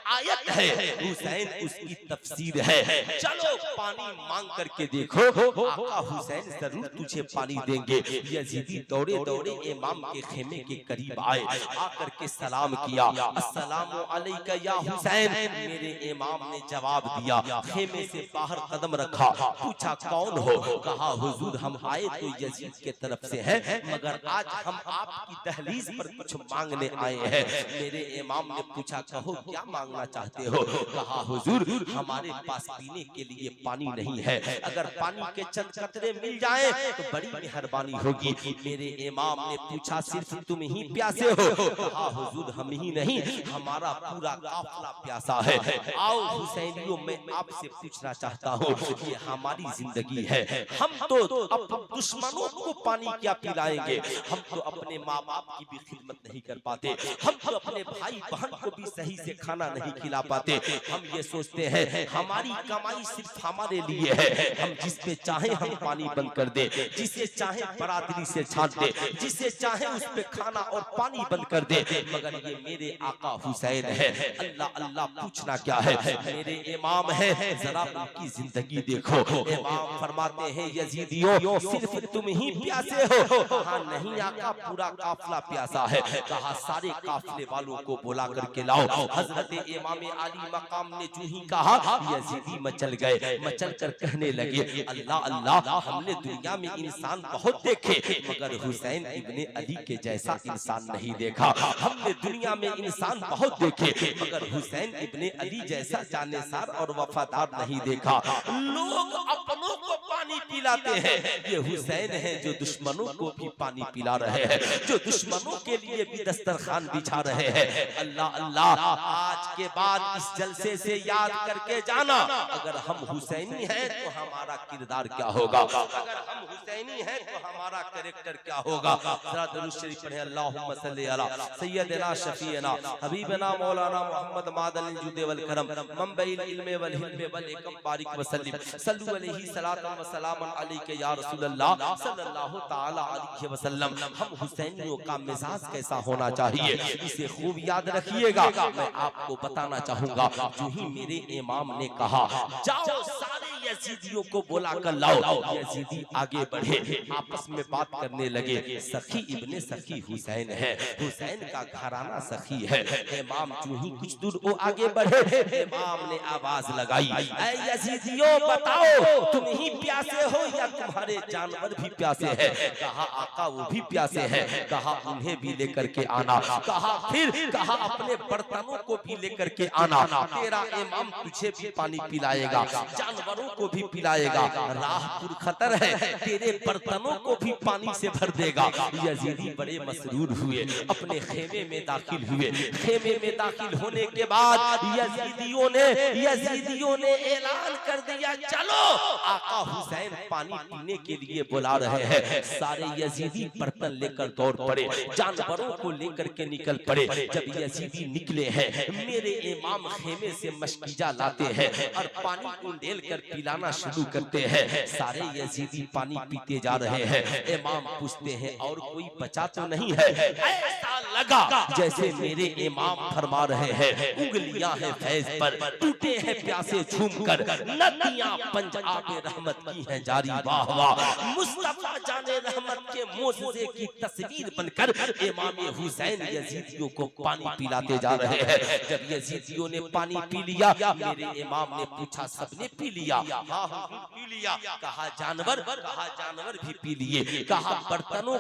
आयत है, हुसैन उसकी तफसीर है। चलो पानी मांग करके देखो, आका हुसैन जरूर तुझे पानी देंगे। यजीदी दौड़े दौड़े इमाम के खेमे के करीब आए, आकर के सलाम किया, अस्सलामु अलैका या हुसैन। मेरे इमाम ने जवाब दिया, खेमे से बाहर कदम रखा, पूछा कौन हो? कहा हुजूर हम आए तो यजीद के तरफ से हैं, मगर आज हम आपकी दहलीज पर कुछ मांगने आए हैं। मेरे इमाम ने पूछा कहो क्या मांगना चाहते हो? कहा हुजूर हमारे पास पीने के लिए पानी नहीं है, अगर पानी के चंद कतरे मिल जाए तो बड़ी मेहरबानी होगी। मेरे इमाम ने पूछा सिर्फ तुम ही प्यासे हो? कहा हुजूर हम ही नहीं, हमारा पूरा काफिला प्यासा है। आओ हुसैनियों मैं आपसे पूछना चाहता हूँ, ये हमारी जिंदगी है, हम तो अब दुश्मनों को पानी क्या पिलाएंगे? हम तो अपने माँ बाप की भी खिदमत नहीं कर पाते, हम तो अपने भाई बहन को भी सही से खाना नहीं खिला पाते। हम ये सोचते हैं हमारी कमाई सिर्फ हमारे लिए है, हम जिस पे चाहे हम पानी बंद कर दे, जिसे चाहे बरादरी से छांट दे, जिसे चाहे उस पे खाना और पानी बंद कर दे, मगर ये मेरे आका हुसैन है। अल्लाह अल्लाह पूछना क्या है? मेरे इमाम है, जरा उनकी जिंदगी देखो। इमाम फरमाते हैं यजीदियों सिर्फ तुम ही प्यासे हो? कहा नहीं आका पूरा काफिला प्यासा है। कहा सारे काफिले वालों को बुला करके लाओ। हजरत इमाम अली मकाम ने जो ही कहा यजीदी मचल गए, मचल कर कहने लगे अल्लाह अल्लाह हमने दुनिया में इंसान बहुत देखे मगर हुसैन इब्ने अली के जैसा इंसान नहीं देखा। हमने दुनिया में इंसान बहुत देखे मगर हुसैन इब्ने अली जैसा जानेसार और वफादार नहीं देखा। लोग अपनों को पानी पिलाते हैं। ये हुसैन हैं जो दुश्मनों को भी पानी पिला रहे हैं, जो दुश्मनों के लिए भी दस्तरखान बिछा रहे हैं। अल्लाह अल्लाह, आज के बाद इस जलसे से याद करके जाना, अगर हम हुसैनी हैं तो हमारा किरदार क्या होगा, अगर हम हुसैनी हैं तो हमारा कैरेक्टर क्या होगा। जरा दुरूद शरीफ पढ़ें, अल्लाहुम्मा सल्ली अला सय्यदना शफीना हबीबना मौलाना मोहम्मद मादल जुदे वल करम मंबइल इल्म वल हिल्म वल एकम बारिक वसल्लिम सल्लु अलैहि सलातन व सलामन अलैके या रसूलल्लाह सल्लल्लाहु ताला अलैहि वसल्लम। हम हुसैनियों का मिजाज कैसा होना चाहिए, इसे खूब याद रखिएगा। मैं आपको बताना चाहूंगा, जो ही मेरे इमाम ने कहा जाओ सारे यजीदियों को बुला कर लाओ, यजीदी आगे बढ़े, आपस में बात करने लगे। सखी इब्ने सखी हुसैन है, हुसैन का घराना सखी है। इमाम जो ही कुछ दूर वो आगे बढ़े, इमाम ने आवाज लगाई, ऐ यजीदियों बताओ तुम ही प्यासे हो या तुम्हारे जानवर भी प्यासे हैं। कहा आका वो भी प्यासे हैं। कहा उन्हें भी लेकर के आना। कहा फिर कहा अपने बर्तनों को भी लेकर के आना, तेरा इमाम तुझे भी पानी पिलाएगा, जानवरों को भी पिलाएगा। राह पुरखतर है, तेरे बर्तनों को भी पानी से भर देगा। यजीदी बड़े मसरूर हुए, अपने खेमे में दाखिल हुए। खेमे में दाखिल होने के बाद यजीदियों ने ऐलान कर दिया, चलो आका हुसैन पानी पीने के लिए बुला रहे हैं। सारे यजीदी बर्तन लेकर दौड़ पड़े, जानवरों को लेकर के निकल पड़े। जब यजीदी निकले हैं, मेरे इमाम खेमे से मशकीजा लाते हैं और पानी उंडेल कर पिलाना शुरू करते हैं। सारे यजीदी पानी पीते जा रहे हैं। इमाम पूछते हैं और कोई बचा तो नहीं है? ऐसा लगा जैसे मेरे इमाम फरमा रहे हैं, उंगलियां हैं फैज पर, टूटे हैं प्यासे झूमकर, नदियां पंजाब रहमत की हैं जारी, वाह वाह। मुस्तफा जाने रहमत के मोज़े की तस्वीर बनकर इमाम हुसैन यजीदियों को पानी पिलाते जा रहे हैं। जब यजीदियों ने पानी पी लिया, मेरे इमाम ने पूछा सबने पी लिया? हाँ पी लिया। कहा जानवर? कहा जानवर भी पी लिए। कहा बर्तनों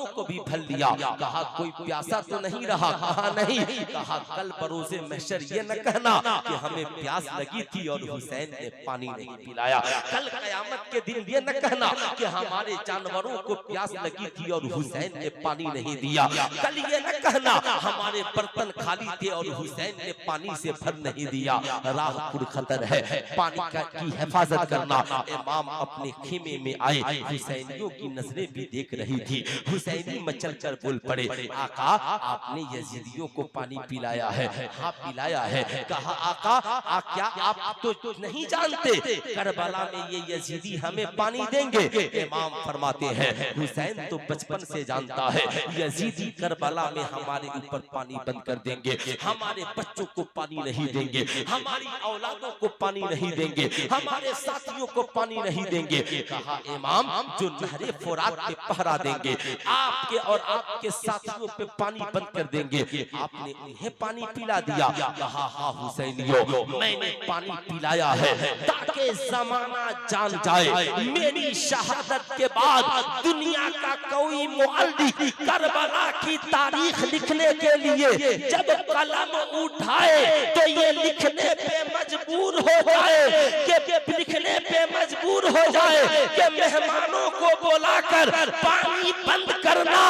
को भी भर लिया। कहा कोई प्यासा तो नहीं रहा? कहा नहीं। कहा कल बरोज़े महशर ये न कहना कि हमें प्यास लगी थी और हुसैन ने पानी नहीं पिलाया। कल कयामत के दिन ये न कहना कि हमारे जानवरों को प्यास लगी थी और हुसैन ने पानी नहीं दिया। कल ये न कहना हमारे बर्तन खाली थे और हुसैन ने पानी से भर नहीं दिया। राह पुरखतर है, पानी की हिफाजत करना। इमाम अपने खेमे में आए, हुसैनियों की नजरें भी देख रही थी। हुसैनी मचल कर बोल पड़े, आका आपने यजीदियों को पानी पिलाया है? हाँ पिलाया है। कहा आका क्या आप तो नहीं जानते करबला में ये यजीदी हमें पानी देंगे? इमाम फरमाते हैं हुसैन तो बचपन से जानता है, यजीदी करबला में हमारे ऊपर पानी बंद कर देंगे, हमारे बच्चों को पानी नहीं देंगे, हमारी औलादों को पानी नहीं देंगे, हमारे साथियों को पानी नहीं देंगे। कहा इमाम जो नहरे फुरात पे पहरा देंगे, आपके और आपके साथियों पे पानी बंद कर देंगे, आपने उन्हें पानी पिला दिया? कहा हाँ हुसैनियों मैंने पानी पिलाया है ताकि जमाना जान जाए मेरी शहादत के बाद दुनिया का कोई मुअल्लिफ करबला की तारीख लिखने के लिए जब कलम उठाए तो ये लिखने पे मजबूर हो जाए कि मेहमानों को बुलाकर पानी बंद करना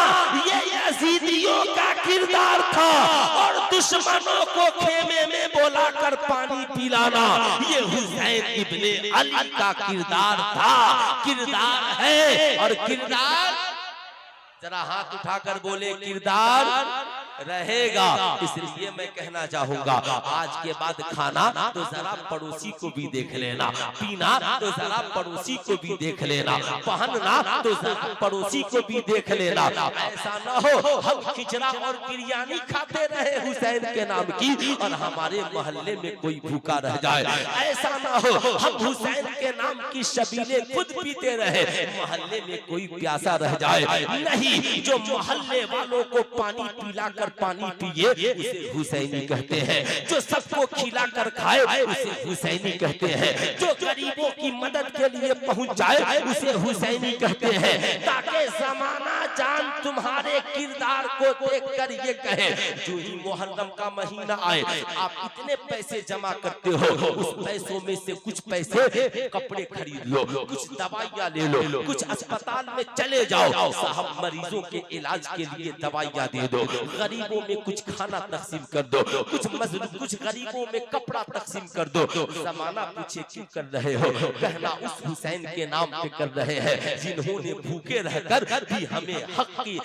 ये यजीदियों का किरदार था और दुश्मनों को खेमे में बुलाकर पानी पिलाना ये हुसैन इब्ने अली का किरदार था, किरदार है। और किरदार जरा हाथ उठाकर बोले किरदार रहेगा। इसलिए मैं कहना चाहूंगा आज के बाद खाना तो जरा पड़ोसी को भी देख लेना, पीना तो जरा पड़ोसी को भी देख लेना, पहनना तो जरा पड़ोसी को भी देख लेना। ऐसा ना हो हम खिचड़ा और बिरयानी खाते रहे हुसैन के नाम की और हमारे मोहल्ले में कोई भूखा रह जाए। ऐसा ना हो हम हुसैन के नाम की शबीले खुद पीते रहे, मोहल्ले में कोई प्यासा रह जाए। नहीं, जो मोहल्ले वालों को पानी पिलाकर पानी पिए उसे हुसैनी कहते हैं, जो सबको खिलाकर खाए उसे हुसैनी कहते हैं, जो गरीबों की मदद के लिए पहुंच जाए उसे हुसैनी कहते हैं। ताकि जमाना जान तुम्हारे किरदार को देखकर ये कहे, जो ही मुहर्रम का महीना आए आप इतने पैसे जमा करते हो, उस पैसों में से कुछ पैसे कपड़े खरीद लो, कुछ दवाइयाँ ले लो, कुछ अस्पताल में चले जाओ, साहब मरीजों के इलाज के लिए दवाइयाँ दे दो, गरीबों में कुछ खाना तकसीम कर दो, कुछ गरीबों में कपड़ा तकसीम कर दो। जमाना पूछे क्यों कर रहे हो? कहना उस हुसैन के नाम पे कर रहे हैं जिन्होंने भूखे रहकर भी हमें हक की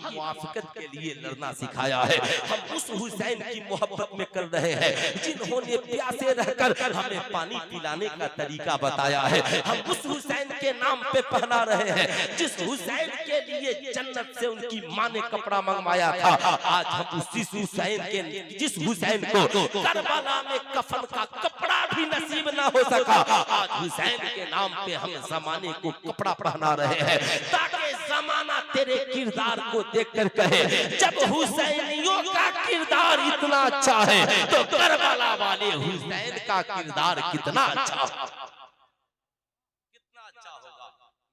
मुआफिकत के लिए लड़ना सिखाया है। हम उस हुसैन की मोहब्बत में कर रहे हैं जिन्होंने प्यासे रहकर हमें पानी पिलाने का तरीका बताया है। हम उस हुसैन के नाम पे पहना रहे हैं जिस हुसैन के लिए जन्नत से उनकी माँ ने कपड़ा मंगवाया था। आज हम उसी हुसैन के, जिस हुसैन को करबला में कफन का कपड़ा भी नसीब ना हो सका, आज हुसैन के नाम पे हम जमाने को कपड़ा पहना रहे हैं ताकि जमाना तेरे किरदार को देखकर कहे, जब हुसैनियों का किरदार इतना अच्छा है तो करबला वाले हुसैन का किरदार कितना अच्छा होगा।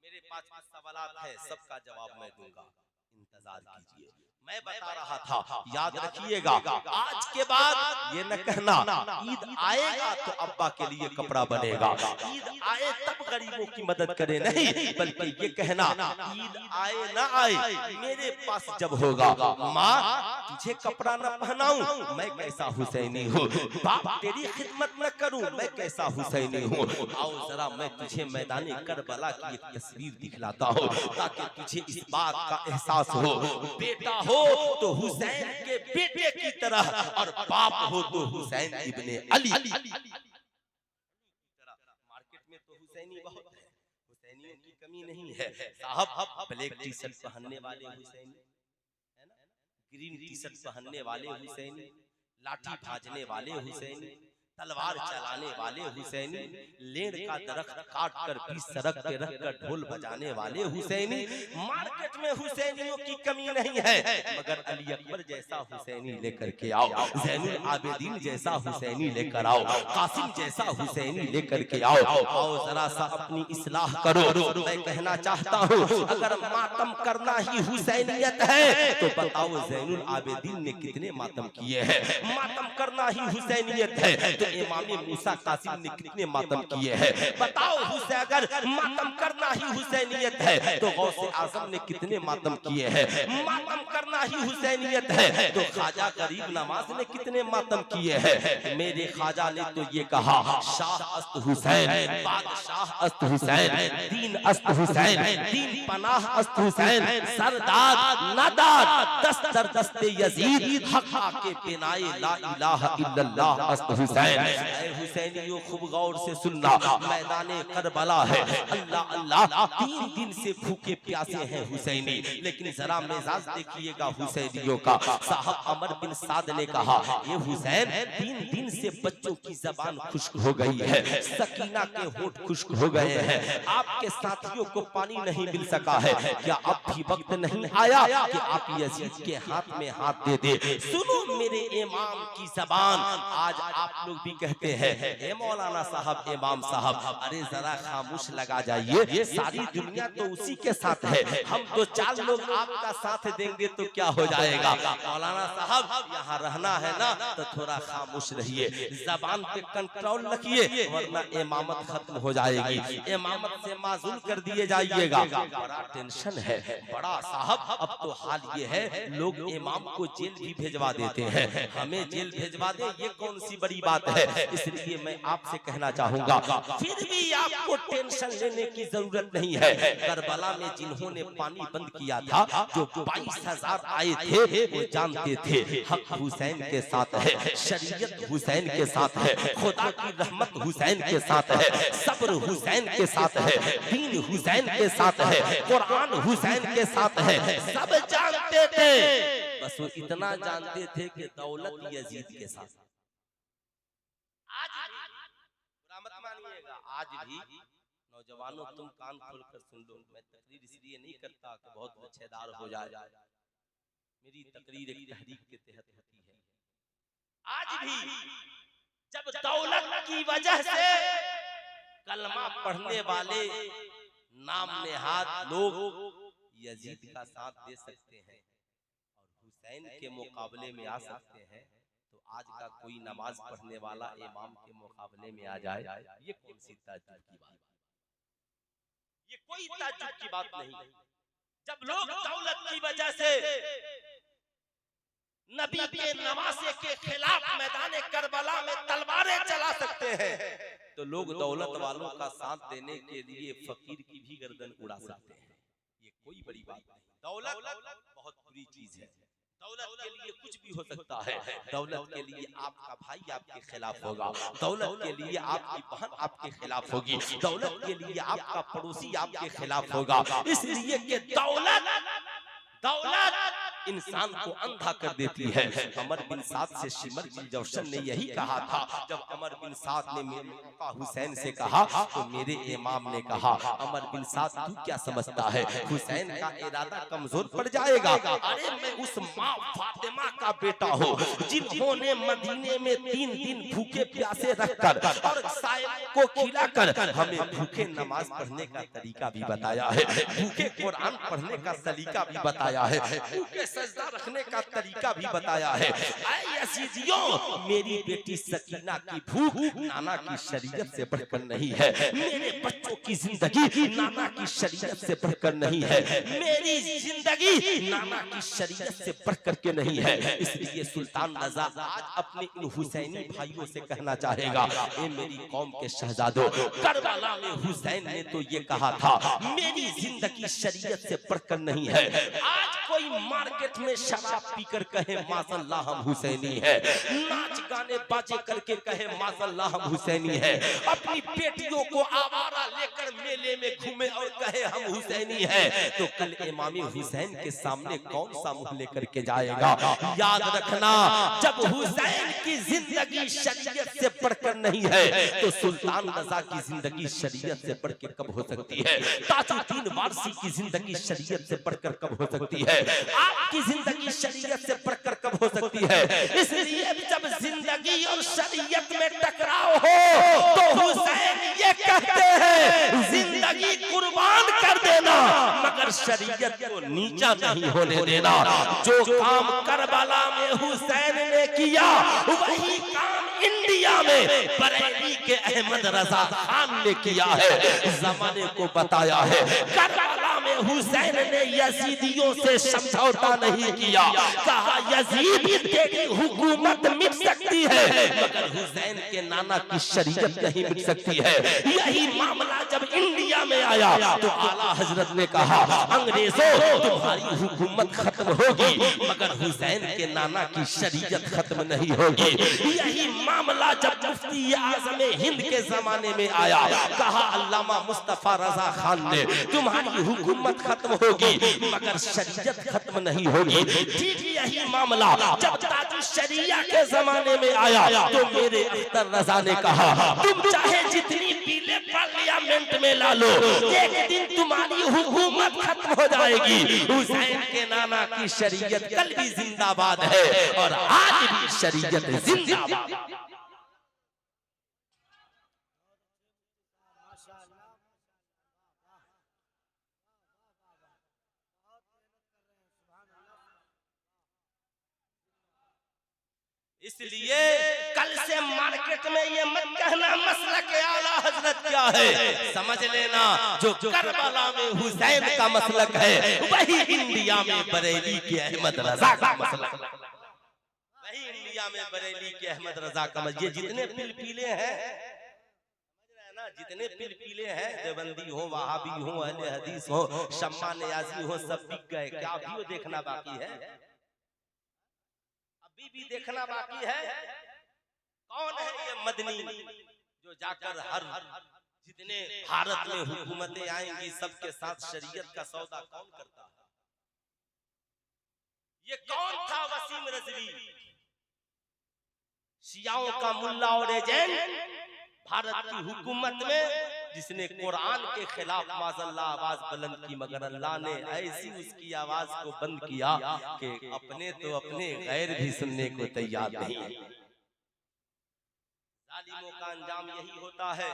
मेरे पास सवाल है, सबका जवाब मैं दूंगा, इंतजार कीजिए। मैं बता रहा था, याद रखिएगा, आज के बाद ये न कहना ईद आएगा तो अब्बा के लिए कपड़ा बनेगा, ईद आए तब गरीबों की मदद करें, नहीं, बल्कि ये कहना ईद आए ना आए मेरे पास जब होगा, माँ तुझे कपड़ा न पहनाऊं मैं कैसा हुसैनी हूँ, बाप तेरी खिदमत न करूं मैं कैसा हुसैनी हूँ। आओ जरा मैं तुझे मैदानी करबला की एक तस्वीर दिखलाता हूँ ताकि तुझे इस बात का एहसास हो, बेटा हो तो हुसैन के बेटे की तरह और बाप हो तो हुसैन इब्ने अली। मार्केट में तो हुसैनी बहुत है, हुसैनियों की कमी नहीं है साहब। ब्लैक टी शर्ट पहनने वाले हुसैनी है ना, ग्रीन टी शर्ट पहनने वाले हुसैनी, लाठी भाजने वाले हुसैनी, तलवार चलाने वाले हुसैनी, लेड़ का दरख्त काट कर बीच सड़क पे रखकर ढोल बजाने वाले हुसैनी। मार्केट में हुसैनियों की कमी नहीं है, मगर अली अकबर जैसा हुसैनी लेकर के आओ, ज़ैनुल आबिदीन जैसा हुसैनी लेकर आओ, कासिम जैसा हुसैनी लेकर के आओ। आओ जरा सा अपनी इस्लाह करो। मैं कहना चाहता हूँ, अगर मातम करना ही हुसैनियत है तो बताओ ज़ैनुल आबिदीन ने कितने मातम किए हैं? मातम करना ही हुसैनियत है तो इमाम मूसा कासिम ने कितने मातम किए हैं? बताओ हुसैन, अगर मातम करना ही हुसैनियत है तो गौसे आजम ने कितने मातम किए हैं? मातम करना ही हुसैनियत है तो ख्वाजा गरीब नवाज ने कितने मातम किए हैं? मेरे ख्वाजा ने तो ये कहा, शाह अस्त हुसैन, बादशाह अस्त हुसैन, दीन अस्त हुसैन, दीन पनाह अस्त हुसैन, सरदार नदार दस्तर दस्ते यजीद, हक के बिनाए ला इलाहा इल्लल्लाह अस्त हुसैन। हुसैनियों खूब गौर से सुनना, मैदाने करबला है, अल्लाह अल्लाह 3 दिन से भूखे प्यासे हैं हुसैनी, लेकिन जरा मिजाज देखिएगा हुसैनियों का। साहब अमर बिन साद ने कहा, ये हुसैन 3 दिन से बच्चों की जबान खुश्क हो गई है, सकीना के होंठ खुश्क हो गए हैं, आपके साथियों को पानी नहीं मिल सका है, क्या अब भी वक्त नहीं आया कि आप यजीद के हाथ में हाथ दे दे? सुनो मेरे इमाम की जबान, आज आप लोग भी कहते हैं ए मौलाना साहब, इमाम साहब, अरे जरा खामोश लगा जाइए, सारी दुनिया तो उसी के साथ है, हम 2-4 लोग आपका साथ देंगे तो क्या हो जाएगा? मौलाना साहब यहाँ रहना है ना तो थोड़ा खामोश रहिए, जबान पे कंट्रोल रखिए वरना इमामत खत्म हो जाएगी, इमामत से माजूल कर दिए जाइएगा। बड़ा टेंशन है, बड़ा साहब, अब तो हाल ये है लोग इमाम को जेल भी भेजवा देते हैं, हमें जेल भेजवा दे ये कौन सी बड़ी बात है? इसलिए मैं आपसे कहना चाहूंगा, फिर भी आपको टेंशन लेने की जरूरत नहीं है। करबला में जिन्होंने पानी बंद किया था, जो 22,000 आए थे, वो जानते थे हक हुसैन के साथ है, शरीयत हुसैन के साथ है, खुदा की रहमत हुसैन के साथ है, सब्र हुसैन के साथ है, दीन हुसैन के साथ है, कुरान हुसैन के सात है, सब जानते थे, बस वो इतना जानते थे कि दौलत यजीद के साथ। आज भी नौजवानों तुम कान खोलकर सुन लो, मैं तकरीर इसलिए नहीं करता कि बहुत लच्छेदार हो जाए, मेरी तकरीर एक तहरीक के तहत होती है। आज भी जब दौलत की वजह से कलमा पढ़ने वाले नाम नेहाद लोग यजीद का साथ दे सकते हैं और हुसैन के मुकाबले में आ सकते हैं, तो आज का कोई नमाज पढ़ने वाला इमाम के मुकाबले में आ जाए, ये कौन सी ताज्जुब की बात? ये कोई ताज्जुब की बात नहीं। जब लोग दौलत की वजह से नबी के नवासे के खिलाफ मैदान करबला में तलवारें चला सकते हैं, तो लोग दौलत वालों का साथ देने के लिए फकीर की भी गर्दन उड़ा सकते हैं। ये कोई बड़ी बात नहीं। दौलत बहुत बुरी चीज है। दौलत के लिए कुछ भी हो सकता है। दौलत के लिए आपका भाई आपके खिलाफ होगा, दौलत के लिए आपकी बहन आपके खिलाफ होगी, दौलत के लिए आपका पड़ोसी आपके खिलाफ होगा। इसलिए कि दौलत इंसान को अंधा कर देती है। अमर बिन साद से शिमर बिन जौशन ने यही कहा था। जब अमर बिन साद ने मेरे हुसैन से कहा तो मेरे इमाम ने कहा, अमर बिन साद तू क्या समझता है, हुसैन का इरादा कमजोर पड़ जाएगा? अरे मैं उस माँ फातिमा का बेटा हूँ जिन्होंने मदीने में 3 दिन भूखे प्यासे रखकर और साहिब को खिलाकर हमें भूखे नमाज पढ़ने का तरीका भी बताया है, भूखे कुरान पढ़ने का सलीका भी बताया है, भूखे सजदा रखने का तरीका भी बताया है। ऐ यजीदियों, मेरी बेटी सकीना की भूख नाना की शरीयत से बढ़कर नहीं है, मेरे बच्चों की जिंदगी नाना की शरीयत से बढ़कर नहीं है, मेरी जिंदगी नाना की शरीयत से बढ़कर के नहीं है। इसलिए सुल्तान रजा आज अपने इन हुसैनी भाइयों से कहना चाहेगा, ए मेरी कौम के शहजादों, करबला में हुसैन ने तो ये कहा था मेरी जिंदगी शरीयत से बढ़कर नहीं है। आज कोई मार्केट में शराब पीकर कहे माशल्लाह हम हुसैनी है, नाच गाने बाजे करके कहे माशल्लाह हम हुसैनी है, अपनी बेटियों को आवारा लेकर मेले में घूमे और कहे हम हुसैनी है, तो कल इमाम हुसैन के सामने कौन सा मुंह लेकर के जाएगा? याद रखना, जब हुसैन की जिंदगी शरीयत से बढ़कर नहीं है तो सुल्तान रजा की जिंदगी शरीयत से बढ़ के कब हो सकती है? ताजुद्दीन वारसी की जिंदगी शरीयत से बढ़कर कब हो सकती है? आपकी जिंदगी शरीयत से बढ़कर कब हो सकती है? इसलिए जब जिंदगी और शरीयत में टकराव हो तो हुसैन ये कहते हैं जिंदगी कुर्बान कर देना मगर शरीयत को नीचा नहीं होने देना। जो काम करबला में हुसैन ने किया वही काम इंडिया में बरेली के अहमद रजा खान ने किया है, जमाने को बताया है। करबला में हुसैन ने यजीदियों से समझौता नहीं किया, कहा यजीदी तेरी हुकूमत मिट सकती है मगर हुसैन के नाना की शरीयत नहीं मिट सकती है। यही मामला जब इंडिया में आया तो आला हजरत ने कहा अंग्रेजों तुम्हारी हुकूमत खत्म होगी मगर हुसैन के नाना की शरीयत खत्म नहीं होगी। यही मामला जब मुफ्ती आज़म हिंद के जमाने में आया, कहा अल्लामा मुस्तफा रजा खान ने तुम्हारी हुकूमत खत्म होगी मगर शरीयत खत्म नहीं होगी। ठीक यही मामला जब ताजुल शरिया के जमाने में आया तो मेरे अख्तर रजा ने कहा तुम चाहे जितनी पीले पार्लियामेंट में ला लो, एक दिन तुम्हारी हुकूमत खत्म हो जाएगी। हुसैन के नाना की शरीयत कल भी जिंदाबाद है और आज भी शरीयत जिंदाबाद। इसलिए कल से मार्केट में ये मत कहना मसलक आला हजरत क्या है, समझ लेना जो करबला में हुसैन का मसलक है वही इंडिया में बरेली के अहमद रजा का मसलक, वही इंडिया में बरेली के अहमद रजा का मसलक। ये जितने पिलपिले हैं ना, जितने पिलपिले हैं, देवबंदी हो, वहाबी हो, अहले हदीस हो, शम्मा नियाज़ी हो, सब बिक गए। क्या अभी वो देखना बाकी है? अभी भी देखना बाकी है। कौन है ये मदनी जो जाकर हर जितने भारत में हुकूमतें आएंगी सबके साथ शरीयत का सौदा कौन करता है? ये कौन था? वसीम रजवी, शियाओं का मुल्ला और एजेंट, भारत की हुकूमत में जिसने कुरान के खिलाफ माज़अल्लाह आवाज बुलंद की मगर अल्लाह ने ऐसी उसकी आवाज को बंद किया कि अपने तो अपने गैर भी सुनने को तैयार नहीं। जालिमों का अंजाम यही होता है।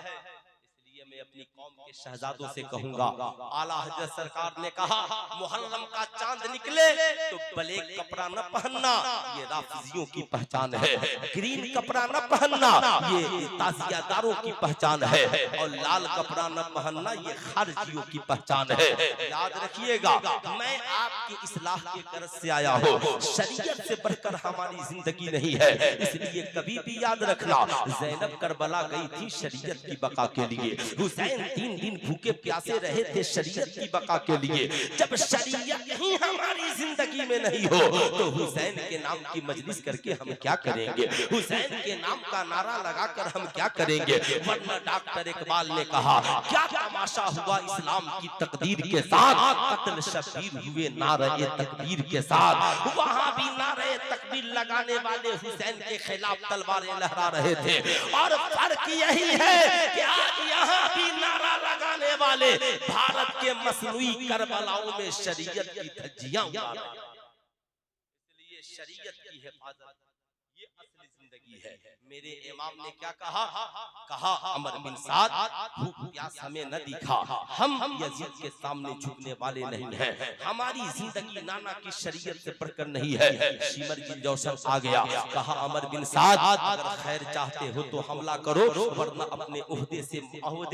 इसलिए मैं अपनी कौम के शहजादों से कहूंगा, आला हजरत सरकार ने कहा मुहर्रम का चांद निकले तो ब्लैक कपड़ा न पहनना, ये राफिजियों की पहचान है। ग्रीन कपड़ा न पहनना, ये ताजियादारों की पहचान है। और लाल कपड़ा न पहनना, ये खारजियों की पहचान है। याद रखिएगा, मैं आपकी इस्लाह के गर्ज से आया हूँ। शरीयत से बढ़कर हमारी जिंदगी नहीं है, इसलिए कभी भी याद रखना, ज़ैनब करबला गई थी शरीयत की बका के लिए। हुसैन 3 दिन भूखे प्यासे रहे थे शरीयत की बका के लिए। जब शरीयत ही हमारी जिंदगी में नहीं हो तो हुसैन के नाम की मजलिस करके हम क्या करेंगे? हुसैन के नाम का नारा लगाकर हम क्या करेंगे? वरना डॉक्टर इकबाल ने कहा, क्या तमाशा हुआ इस्लाम की तकदीर के साथ, कत्ल शब्बीर हुए नारे तकबीर के साथ। वहां भी नारे तकबीर लगाने वाले हुसैन के खिलाफ तलवारें लहरा रहे थे। और फर्क यही है कि आज यहाँ भी नारा लगाने वाले भारत के मसनूई करबलाओं में शरीयत की धज्जियां उड़ा रहे हैं। इसलिए शरीयत की हिफाजत ये असली जिंदगी है। मेरे इमाम ने क्या कहा? कहा अमर बिन साद, भूख प्यास हमें न दिखा, हम यजीद के सामने झुकने वाले नहीं हैं। हमारी जिंदगी नाना की शरीयत से बढ़कर नहीं है। शिमर बिन जौशन आ गया, कहा अमर बिन साद, अगर खैर चाहते हो तो हमला करो, वरना अपने ओहदे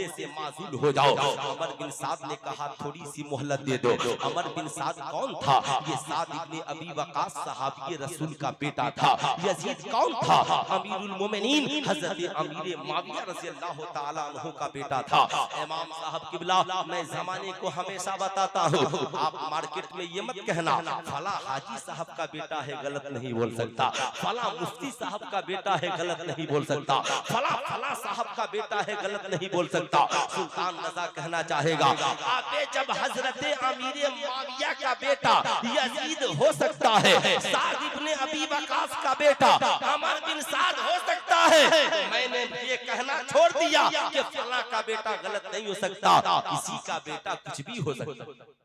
से माजूल हो जाओ। अमर बिन साद ने कहा थोड़ी सी मोहलत दे दो। अमर बिन साद कौन था? ये साद इब्ने अबी वकास सहाबी रसूल का बेटा था। यजीद कौन था? अमीरुल मोमिनीन हजरत अमीर माविया रज़ियल्लाहु ताला अन्हु का बेटा था। इमाम साहब किबला, मैं जमाने को हमेशा बताता हूँ, आप मार्केट में ये मत कहना फला हाजी साहब का बेटा है, गलत नहीं बोल सकता। फला मुफ्ती साहब का बेटा है, गलत नहीं बोल सकता। फला साहब का बेटा है, गलत नहीं बोल सकता। सुल्तान रज़ा कहना चाहेगा, आपे जब हजरत अमीर माविया का बेटा यजीद हो सकता है, साद इब्ने अबी वकास का बेटा अमर बिन साद हो सकता है, तो मैंने ये कहना छोड़ दिया कि फला का बेटा गलत नहीं हो सकता। किसी का बेटा कुछ भी हो सकता है,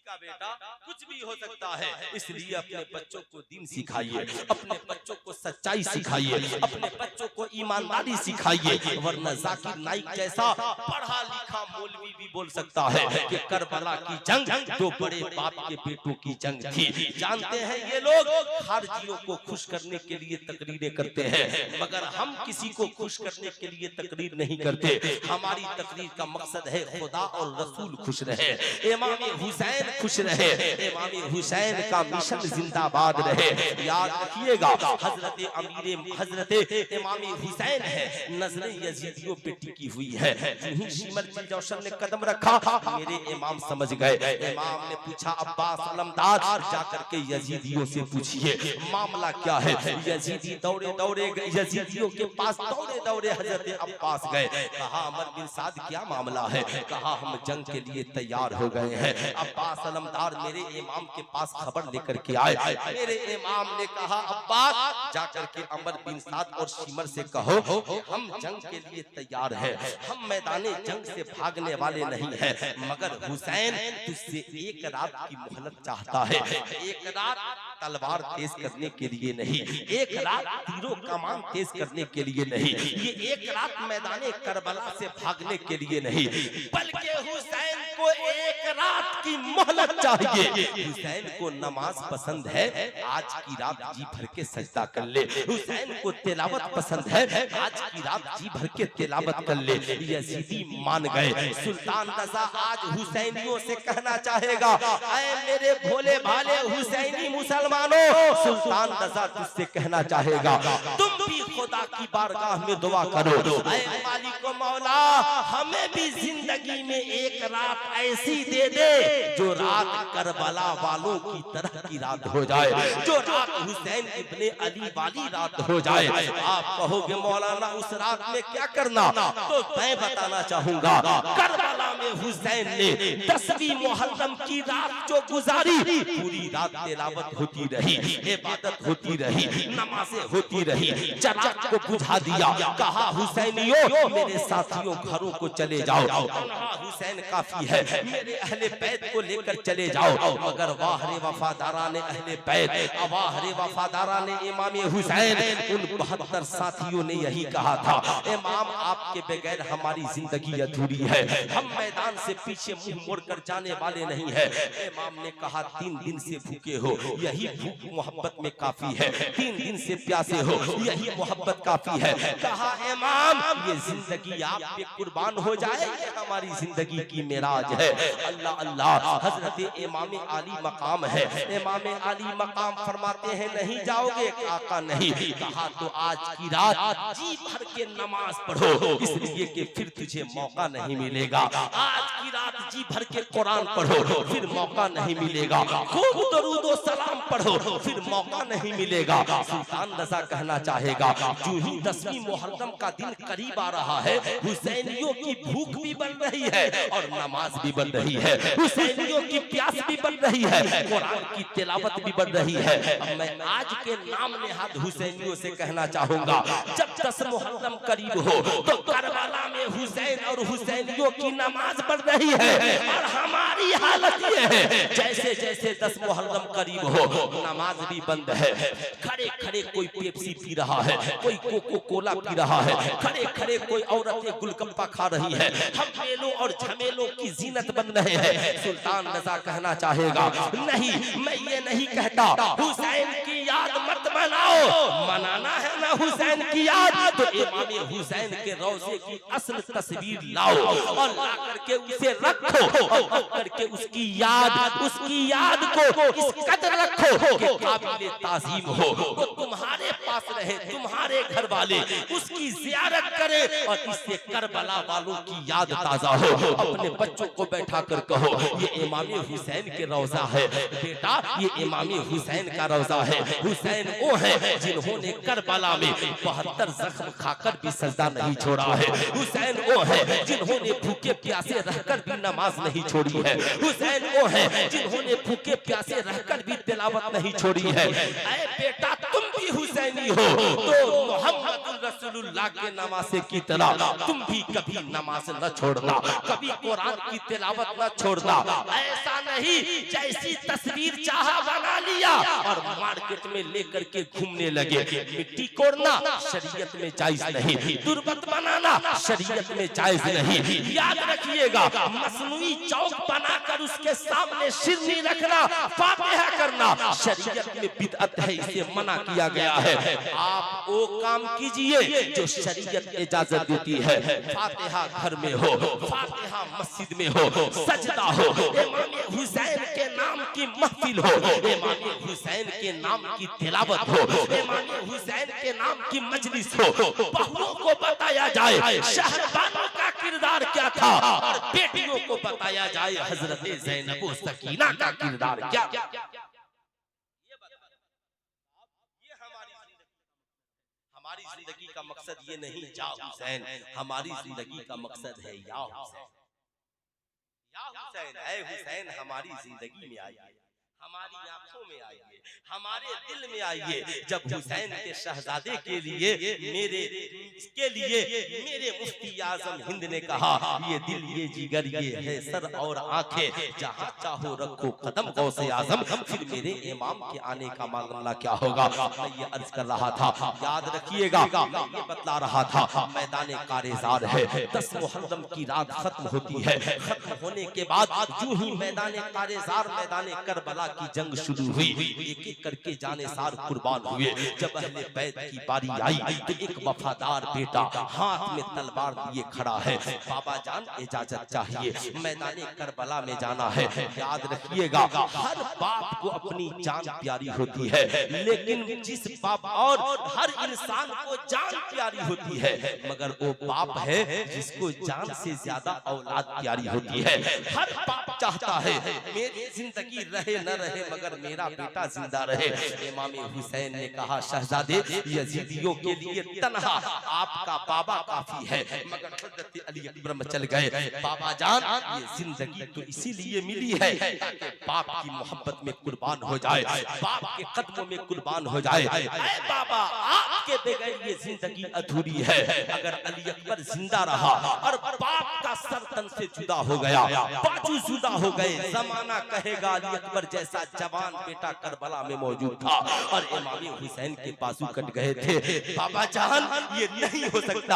का बेटा कुछ भी हो सकता है। इसलिए अपने बच्चों को दीन सिखाइए, अपने बच्चों को सच्चाई सिखाइए, अपने बच्चों को ईमानदारी सिखाइए। वरना जाकिर नाइक जैसा पढ़ा लिखा मौलवी भी बोल सकता है कि करबला की जंग दो बड़े बाप के बेटों की जंग थी। जानते हैं ये लोग खारजियों को खुश करने के लिए तकरीरें करते हैं, मगर हम किसी को खुश करने के लिए तकरीर नहीं करते। हमारी तकरीर का मकसद है खुदा और रसूल खुश रहे, इमाम हुसैन खुश रहे, इमाम हुसैन का मिशन जिंदाबाद रहे। याद रखिएगा, हजरत इमाम हुसैन है, नजरें यजीदियों पे टिकी हुई है। शिमर बिन जौशन ने कदम रखा, मेरे इमाम समझ गए। इमाम ने पूछा अब्बास अलमदाद, जाकर के यजीदियों से पूछिए मामला क्या है। यजीदी दौड़े दौड़े यजीदियों के पास दौड़े दौड़े हजरत अब्बास गए। कहा अमर बिन साद क्या मामला है? कहा हम जंग के लिए तैयार हो गए हैं। अब्बास अलमदार मेरे इमाम के पास खबर लेकर के आए। मेरे इमाम ने कहा अब्बास जाकर के अमर बिन साद और शिमर से कहो हम जंग के लिए तैयार हैं, हम मैदाने जंग से भागने वाले नहीं हैं, मगर हुसैन तुझसे एक रात की मोहलत चाहता है। एक रात तलवार तेज करने के लिए नहीं, एक रात तीरों कमान तेज करने के लिए नहीं, ये एक रात मैदाने करबला से भागने के लिए नहीं, बल्कि हुसैन को एक रात की मोहलत चाहिए। हुसैन को नमाज पसंद है, आज की रात जी भर के सजदा कर ले। हुसैन को तिलावत पसंद है, आज की रात जी भर के तिलावत कर ले। यजीदी मान गए। सुल्तान रज़ा आज हुसैनियों से कहना चाहेगा, ऐ मेरे भोले भाले हुसैनी मुसलमानों, सुल्तान रज़ा तुझसे कहना चाहेगा तुम भी खुदा की बारगाह में दुआ करो, ऐ मालिक मौला हमें भी जिंदगी में एक रात ऐसी दे दे जो रात करबला वालों की तरह की रात हो जाए, जो रात हुसैन इब्ने अली वाली रात हो जाए। आप कहोगे मौलाना उस रात में क्या करना, तो मैं बताना चाहूंगा करबला में हुसैन ने 10वीं मुहर्रम की रात जो गुजारी, पूरी रात तिलावत होती होती रही, इबादत होती रही, नमाजें होती रही, चराग को बुझा दिया, कहा हुसैनियों मेरे साथियों घरों को चले जाओ, तन्हा हुसैन काफी है, मेरे अहले बैत को लेकर चले जाओ। मगर वाह रे वफादारान अहले बैत, वाह रे वफादारान इमाम हुसैन, उन 72 साथियों ने यही कहा था, इमाम आपके बगैर हमारी जिंदगी अधूरी है, हम मैदान से पीछे मुंह मोड़कर जाने वाले नहीं है। इमाम ने कहा 3 दिन से भूखे हो, यही भूख मोहब्बत में काफी है, 3 दिन से प्यासे हो, यही मोहब्बत काफी है। कहा इमाम ये जिंदगी आप पे कुर्बान हो जाए, ये हमारी जिंदगी की मेराज है। अल्लाह अल्लाह, हजरत इमाम आली मकाम है, इमाम आली मकाम फरमाते हैं नहीं जाओगे, आका नहीं, कहा तो आज की रात जी भर के नमाज पढ़ो, इसलिए कि फिर तुझे मौका नहीं मिलेगा। आज की रात जी भर के कुरान पढ़ो, फिर मौका नहीं मिलेगा। खूब दरूद व सलाम पढ़ो, फिर मौका नहीं मिलेगा। सुल्तान रजा कहना चाहेगा, जो ही 10वीं मुहर्रम का दिन करीब आ रहा है, हुसैनियों की भूख भी बन रही है और नमाज भी बन रही है, हुसैनियों की प्यास भी बन रही है, कुरान की तिलावत भी बन रही है। अब मैं आज के नाम नेहाद हुसैनियों से कहना चाहूंगा, जब 10 मुहर्रम करीब हो तो करबला में हुसैन और हुसैनियों की नमाज पढ़ रही है और हमारी हालत ये है जैसे जैसे 10 मुहर्रम करीब हो नमाज भी बंद है। खड़े खड़े कोई पेप्सी पी रहा है, कोई कोको कोला पी रहा है, खड़े खड़े कोई औरतें गुलगप्पा खा रही है, हम मेलों और झमेलों की जीनत बन रहे हैं। सुल्तान रजा कहना चाहेगा, नहीं मैं ये नहीं कहता हुसैन की याद मत मनाओ, मनाना है ना हुसैन की याद तो इमाम हुसैन के रोज़े की असल तस्वीर लाओ और ला करके उसे रखो और रख करके उसकी याद को इस कदर रखो कि काबिल ताज़ीम हो, वो तुम्हारे पास रहे, तुम्हारे घर वाले उसकी ज़ियारत करें और इससे करबला वालों की याद ताज़ा हो। अपने बच्चों को बैठा कर कहो ये इमाम हुसैन के रोज़ा है, बेटा ये इमाम हुसैन का रोज़ा है। हुसैन वो है जिन्होंने करबला में 72 जख्म खाकर भी सजदा नहीं छोड़ा है, हुसैन वो है जिन्होंने भूखे प्यासे रहकर भी नमाज नहीं छोड़ी है, हुसैन वो है जिन्होंने भूखे प्यासे रहकर भी तिलावत नहीं छोड़ी है। ऐ बेटा तुम भी हुसैनी हो तो मोहम्मद रसूलुल्लाह के नमाज़े की तरह तुम भी कभी नमाज न छोड़ना, कभी कुरान की तिलावत न छोड़ना। ऐसा नहीं जैसी तस्वीर चाहा बना लिया और मार्केट में लेकर के घूमने लगे। मिट्टी कोड़ना शरीयत में जायज नहीं, तुरबत बनाना शरीयत में जायज नहीं। याद रखिएगा, मसनूई चौक बनाकर उसके सामने सिरनी रखना, फातिहा करना शरीयत में बिदअत है, इसे मना किया गया है। आप वो काम कीजिए जो शरीयत इजाजत देती है। फातिहा घर में हो, फातिहा मस्जिद में हो, सजदा हो, इमाम हुसैन के नाम की महफिल हो, इमाम हुसैन के नाम की तिलावत हो, इमाम हुसैन के नाम की मजलिस हो। बहुओं को बताया जाए शहरबानों का किरदार क्या था और बेटियों को बताया जाए हजरत ज़ैनब व सकीना का किरदार क्या। हमारी जिंदगी का मकसद ये नहीं जा हुसैन, हमारी जिंदगी का मकसद है या हुसैन, या हुसैन, ऐ हुसैन हमारी जिंदगी में आइए, हमारी आंखों में आइए, हमारे दिल में आइए। जब हुसैन के शहजादे के लिए मेरे मुफ्ती आजम हिंद ने कहा ये दिल ये जिगर ये है सर और आंखें, जहां चाहो रखो कदम गौसे आजम, फिर मेरे इमाम के आने का मामला क्या होगा। मैं ये अर्ज कर रहा था, याद रखिएगा, मैं ये बतला रहा था मैदान कारेज़ार है, 10 मुहर्रम की रात खत्म होती है। खत्म होने के बाद जो ही मैदान कारेज़ार मैदान करबला की जंग शुरू हुई, एक एक करके जाने सार कुर्बान हुए। जब अहले बैत की बारी आई तो एक वफादार बेटा हाथ में तलवार लिए खड़ा है, बाबा जान इजाजत चाहिए, मैदान करबला में जाना है। याद रखिएगा, हर बाप को अपनी जान प्यारी होती है, लेकिन जिस बाप और हर इंसान को जान प्यारी होती है, मगर वो बाप है जिसको जान से ज्यादा औलाद प्यारी होती है। हर बाप चाहता है मेरी जिंदगी रहे न रहे मगर मेरा बेटा जिंदा रहे। इमाम हुसैन ने कहा शहजादे यजीदियों के लिए तन्हा आपका बाबा काफी है। मगर हजरत अली अकबर में चल गए, बाबा जान ये जिंदगी तो इसीलिए मिली है ताकि बाप की मोहब्बत में कुर्बान हो जाए, बाप के कदमों में कुर्बान हो जाए। अरे बाबा आपके बगैर ये जिंदगी अधूरी है। अगर अली अकबर जिंदा रहा और बाप का सर तन से जुदा हो गया, बाजू जुदा हो गए, जमाना कहेगा अली अकबर जैसा जवान बेटा करबला में मौजूद था और इमाम हुसैन के बाजू कट गए थे। बाबा जान ये नहीं हो सकता,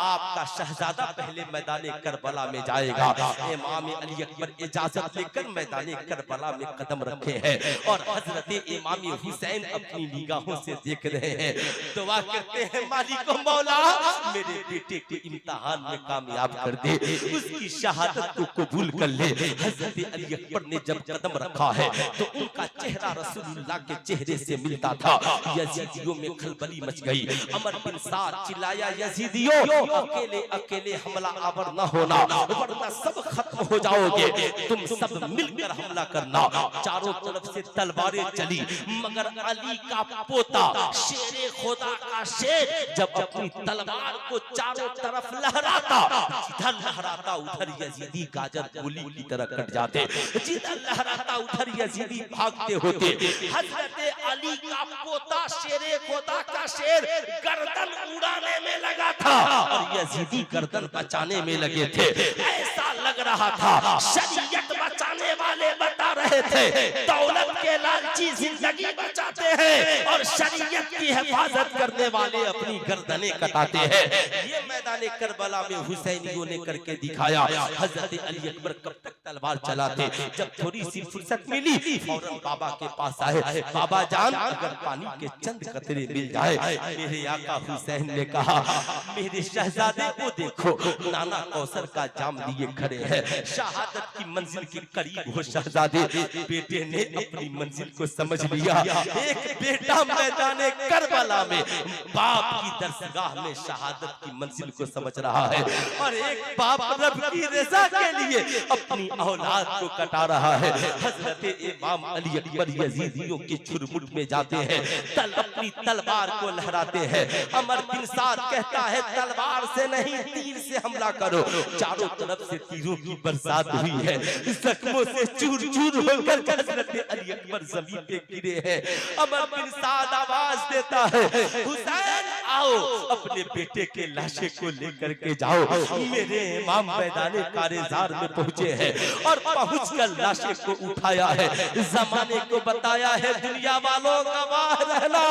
आपका शहजादा पहले मैदान करबला में जाएगा। इमाम अली अकबर इजाजत लेकर मैदान करबला में कदम रखे हैं और हजरत इमाम हुसैन अपनी निगाहों से देख रहे हैं, दुआ करते हैं मालिक मौला मेरे बेटे के इम्तिहान में कामयाब कर दे, उसकी शहादत को कबूल कर ले। हजरत अली अकबर ने जब कदम रखा है तो उनका चेहरा रसूलुल्लाह के चेहरे से मिलता था। यजीदियों में खलबली मच गई। अमर बिन साद चिल्लाया, यजीदियों अकेले अकेले हमला आवर न होना वरना सब खत्म हो जाओगे, तुम सब मिलकर हमला करना। चारों तरफ से तलवारें चली मगर अली का पोता शेरे खुदा का शेर जब अपनी तलवार को चारों तरफ लहराता, जिधर लहराता उधर यजीदी गाजर गोली की तरह कट जाते, जिधर लहराता उधर यजीदी भागते होते। हजरत अली का पोता शेरे खुदा का शेर गर्दन उड़ाने में लगा था और यजीदी गर्दन बचाने में लगे थे। ऐसा लग रहा था शरीयत बचाने वाले बता रहे थे दौलत के लालची जिंदगी बचाते हैं और शरीयत की हिफाजत करने वाले अपनी गर्दनें कटाते हैं। ये मैदान करबला में हुसैनियों ने करके दिखाया। हजरत अली अकबर कब तक तलवार चलाते, जब थोड़ी सी फुर्सत मिली फौरन बाबा के पास आए, बाबा जान अगर पानी के चंद कतरे मिल जाए। मेरे आका हुसैन ने कहा, मेरे शहजादे को देखो नाना कौसर का जाम लिए खड़े हैं, शहादत की मंजिल के करीब हो शहजादे। बेटे ने अपनी मंजिल को समझ लिया। एक बेटा मैदान करबला में बाप की दरसगाह में शहादत की मंजिल को समझ रहा है और एक बाप रब की रज़ा के लिए अपनी औलाद को कटा रहा है। हजरत इमाम अली अकबर यजीदियों के चुरमुट में जाते हैं, अपनी तलवार को लहराते हैं। अमर बिन साद कहता है तलवार से नहीं तीर से हमला करो। चारों तरफ से तीरों की बरसात हुई है, जख्मों से चूर चूर होकर हजरत अली अकबर जमीन पे गिरे हैं। अमर बिन साद आवाज देता है, हुसैन आओ अपने बेटे के लाशे को लेकर के जाओ। मेरे इमाम मैदान कारेजार में पहुंचे हैं और पहुंचकर लाशे को उठाया है, जमाने को बताया है दुनिया वालों गवाह रहना,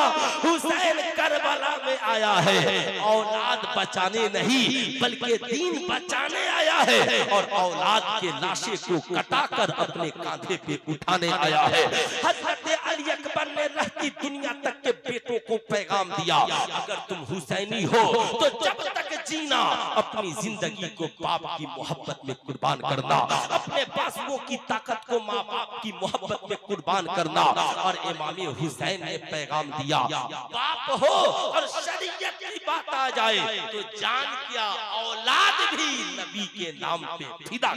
हुसैन करबला में आया है औलाद बचाने नहीं बल्कि दीन बचाने आया है और औलाद के लाशे को कटाकर अपने कांधे पे उठाने आया है। हजरत अली अकबर ने रहती दुनिया तक के बेटों को पैगाम दिया, अगर तुम हुसैनी हो तो जब तक जीना अपनी जिंदगी को बाप की मोहब्बत में कुर्बान करना, अपने बाजुओं की ताकत को माँ बाप की मोहब्बत में कुर्बान करना। और इमाम हुसैन ने पैगाम दिया, बाप हो और शरीयत की बात आ जाए तो जान क्या औलाद भी नबी के नाम पे फिदा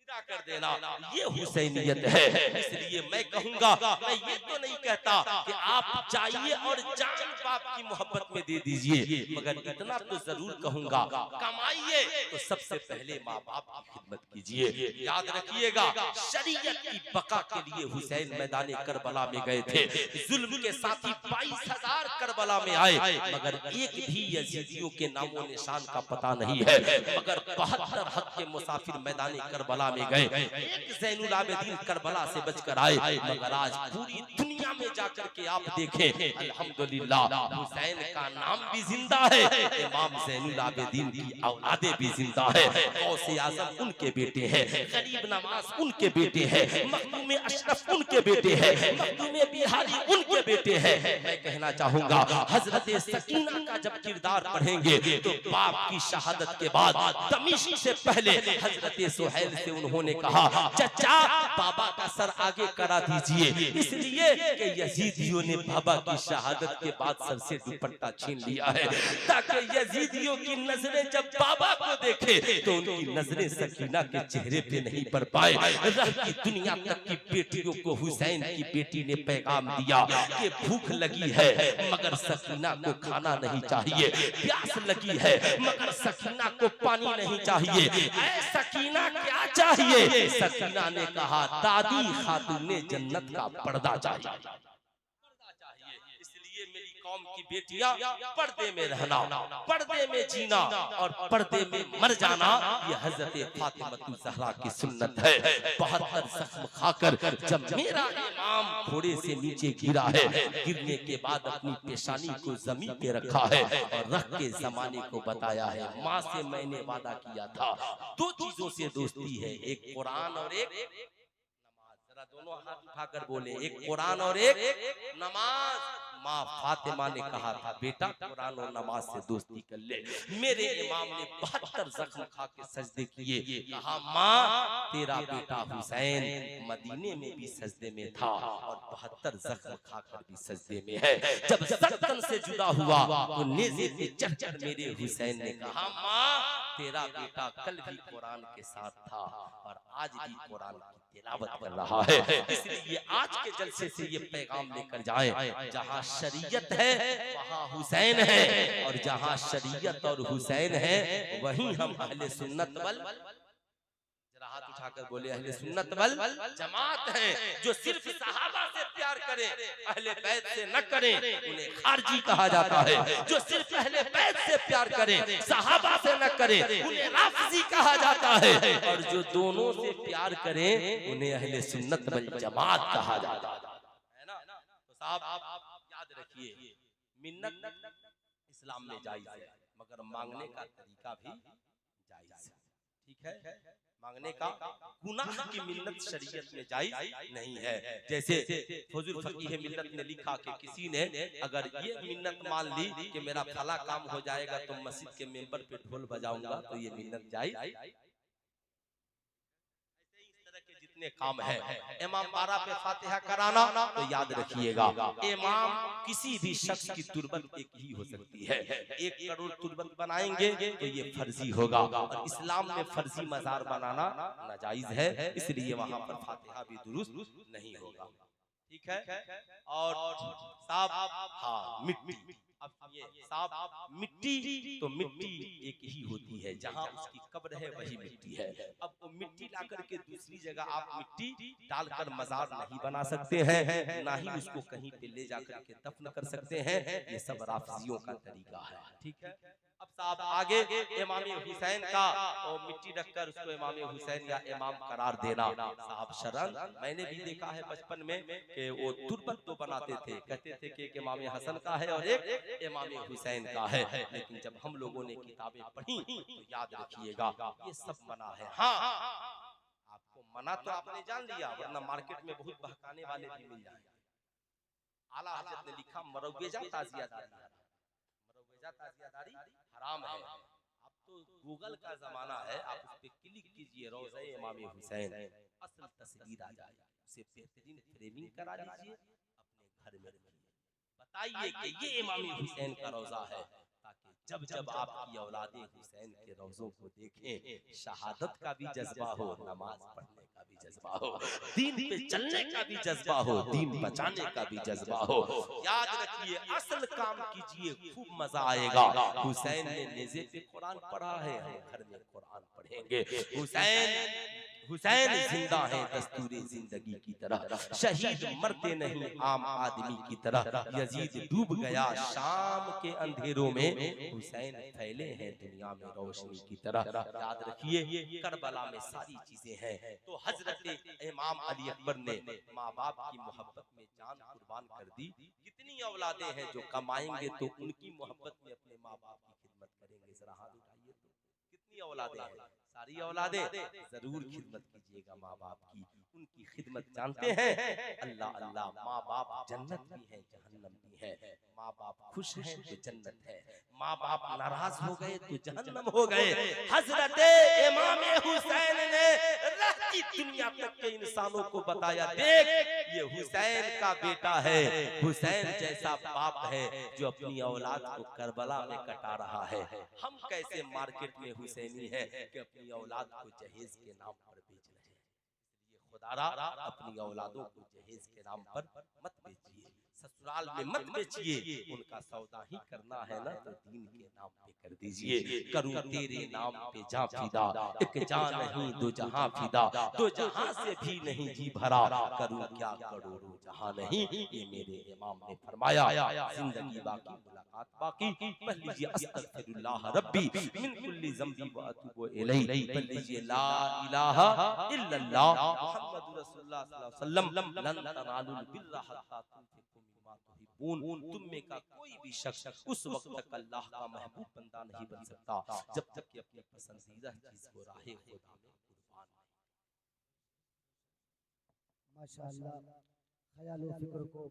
कर देना, ये हुसैनियत है। इसलिए मैं कहूंगा, मैं ये तो नहीं कहता कि आप जाइए और जान बाप की मोहब्बत में दे दीजिए, मगर इतना तो जरूर कहूंगा कमाइए तो सबसे पहले माँ बाप की खिदमत कीजिए। याद रखिएगा शरीयत की बका के लिए हुसैन मैदान करबला में गए थे। जुल्म के साथी 22,000 करबला में आए मगर एक भी यजीदियों के नामो निशान का पता नहीं है, मगर 72 हक के मुसाफिर मैदान करबला में गए। एक ज़ैनुल आबिदीन करबला से बचकर आए, मगर आज पूरी दुनिया में जाकर के आप देखें अल्हम्दुलिल्लाह हुसैन का नाम भी जिंदा है, इमाम ज़ैनुल आबिदीन की औलादे भी जिंदा है। गौसे आज़म उनके बेटे हैं, गरीब नवाज उनके बेटे हैं, मखदूम अशरफ उनके बेटे हैं, मखदूम बिहारी उनके बेटे हैं। मैं कहना चाहूंगा हजरत सकीना का जब किरदार पढ़ेंगे तो बाप की शहादत के बाद दमिश्क से पहले हजरत सुहैल से उन्होंने कहा, चचा बाबा का सर आगे करा दीजिए, इसलिए कि यजीदियों ने बाबा की शहादत के बाद सर से दुपट्टा छीन लिया है, ताकि यजीदियों की नजरें जब बाबा को देखे तो उनकी नजरें सकीना के चेहरे पे नहीं पड़ पाए। रह की दुनिया तक की बेटियों को हुसैन की बेटी ने पैगाम दिया कि भूख लगी है मगर सकीना को खाना नहीं चाहिए, प्यास लगी है मगर सकीना को पानी नहीं चाहिए। ऐ सकीना क्या चाहिए? सकीना ने कहा दादी खातूने जन्नत का पर्दा चाहिए। इसलिए मेरी कौम की बेटियां पर्दे में रहना, पर्दे में जीना और पर्दे में मर जाना, ये हजरत फातिमा ज़हरा की सुन्नत है। 72 जख्म खाकर जब मेरा इमाम घोड़े से नीचे गिरा है, गिरने के बाद अपनी पेशानी को जमीन पे रखा है और रख के जमाने को बताया है, माँ से मैंने वादा किया था 2 चीजों से दोस्ती है, एक कुरान और एक नमाज। जरा दोनों हाथ उठाकर बोले, एक कुरान और एक नमाज। माँ फातिमा ने कहा था बेटा कुरान और नमाज से दोस्ती कर ले। मेरे इमाम ने 72 जख्म खा के सजदे किए, कहा माँ तेरा बेटा हुसैन मदीने में भी सजदे में था और 72 जख्म खाकर भी सजदे में है। जब सख्तन से जुदा हुआ तो नेज़े पे चढ़कर मेरे हुसैन ने कहा माँ तेरा बेटा कल भी कुरान के साथ था और आज भी कुरान की तिलावत कर रहा है। इसलिए आज के जलसे से ये पैगाम लेकर जाएं, जहां शरीयत है वहां हुसैन है और जहां शरीयत और हुसैन है वहीं हम अहले सुन्नत वल, जरा हाथ उठाकर बोले, अहले सुन्नत वल जमात है। जो सिर्फ सहाबा से प्यार करें, अहले बैत से न करें, उन्हें खारजी कहा जाता है। जो सिर्फ अहले बैत से प्यार करें, सहाबा से न करें, उन्हें राफिजी कहा जाता है। और जो दोनों से प्यार करें उन्हें अहले सुन्नत वल जमात कहा जाता है ना। तो साहब याद रखिए, मिन्नत इस्लाम में जायज है मगर मांगने का तरीका भी जायज है, ठीक है। मांगने का गुनाह की मिन्नत शरीयत में जायज नहीं है। जैसे हुजूर फकीह मिल्लत ने लिखा कि किसी ने अगर ये मिन्नत मान ली कि मेरा फला काम हो जाएगा तो मस्जिद के मेंबर पे ढोल बजाऊंगा, तो ये मिन्नत जायज। जितने काम है, इमाम बारह पे फातिहा कराना, तो याद रखिएगा इमाम किसी भी शख्स की तुरबत एक ही हो सकती है। 1 करोड़ तुरबत बनाएंगे तो ये फर्जी होगा और इस्लाम में फर्जी मजार बनाना नाजायज है, इसलिए वहां पर फातिहा भी दुरुस्त नहीं होगा, ठीक है। और साहब हाँ मिट्टी, अब ये साहब मिट्टी तो मिट्टी एक ही होती है, जहाँ उसकी कब्र है वही मिट्टी है। अब वो मिट्टी ला करके दूसरी जगह आप मिट्टी डालकर मजार नहीं बना सकते हैं, ना ही उसको कहीं पे ले जाकर के दफन कर सकते हैं। ये सब राफिजियों का तरीका है, ठीक है। अब साहब आगे इमाम हुसैन का और मिट्टी रखकर उसको इमाम हुसैन या इमाम करार देना, साहब शरन मैंने भी देखा है बचपन में कि वो तुरबत तो बनाते थे, कहते थे कि एक इमाम हसन का है और एक इमाम हुसैन का है, लेकिन जब हम लोगों ने किताबें पढ़ी तो याद रखिएगा ये सब मना है। हाँ आपको मना तो आपने जान लिया, वरना मार्केट में बहुत बहकाने वाले भी मिल जाएंगे। आला हजरत ने लिखा मरौवेजा ताजियादारी हराम है। अब तो गूगल का जमाना है, आप उस पे क्लिक कीजिए, रोज़ा इमाम हुसैन असल तस्वीर आ जाए, उसे बेहतरीन फ्रेमिंग करा लीजिए, अपने घर में रखिए, बताइए कि ये इमाम हुसैन का रोज़ा है, ताकि जब जब आपकी औलादे हुसैन के रोज़ों को देखें शहादत का भी जज्बा हो, नमाज पढ़ने का भी जज्बा हो, दीन पे चलने का भी जज्बा हो, दीन बचाने का भी जज्बा हो। याद रखिए असल काम कीजिए, खूब मजा आएगा। हुसैन ने नेज़े पे कुरान पढ़ा है, हम घर में कुरान पढ़ेंगे। हुसैन जिंदा है दस्तूरे जिंदगी की तरह, शहीद मरते नहीं आम आदमी की तरह। यजीद डूब गया शाम के अंधेरों में, हुसैन फैले हैं दुनिया में रोशनी की तरह। याद रखिए करबला में सारी चीजें हैं। तो हजरत इमाम अली अकबर ने माँ बाप की मोहब्बत में जान कुर्बान कर दी। कितनी औलादे हैं जो कमाएंगे तो उनकी मोहब्बत में अपने माँ बाप की खिदमत करेंगे, जरा हाथ उठाइए तो कितनी औलादे हैं। सारी औलादे जरूर खिदमत कीजिएगा माँ बाप की, उनकी खिदमत जानते हैं अल्लाह अल्लाह, माँ बाप जन्नत भी है जहन्नम भी है। माँ बाप खुश हैं तो जन्नत है, माँ बाप नाराज हो गए तो जहन्नम हो गए। हजरत इमाम हुसैन ने की दुनिया तक के इंसानों को बताया, देख ये हुसैन का बेटा है, हुसैन जैसा बाप है जो अपनी औलाद को करबला में कटा रहा है। हम कैसे मार्केट में हुसैनी है कि अपनी औलाद को जहेज के नाम पर बेच रहे हैं। ये खुदारा अपनी औलादों को जहेज के नाम पर मत बेचिए, ससुराल में मत बेचिए। उनका सौदा ही करना है ना तो दीन के नाम पे कर दीजिए। करूं तेरे नाम पे जान फिदा, एक जान नहीं दो जहां फिदा, दो जहां से भी नहीं जी भरा, करूं क्या करोड़ों जहां नहीं, ये मेरे इमाम ने फरमाया। जिंदगी बाकी मुलाकात बाकी, पढ़ लीजिए अस्तगफिरुल्लाह रब्बी मिन कुल्ली ज़ंबी व अतूबु इलैहि, पढ़ लीजिए ला इलाहा इल्लल्लाह मुहम्मदुर रसूलुल्लाह सल्लल्लाहु अलैहि वसल्लम, लन तनालुल बिर्रा हत्ता तुनफिकू मिम्मा तुहिब्बून। तुम में का कोई भी शख्स उस वक्त तक अल्लाह का महबूब बंदा नहीं बन सकता जब तक कि अपनी पसंदीदा चीज को राहे खुदा में कुर्बान नहीं। माशाअल्लाह, ख्याल व फिक्र को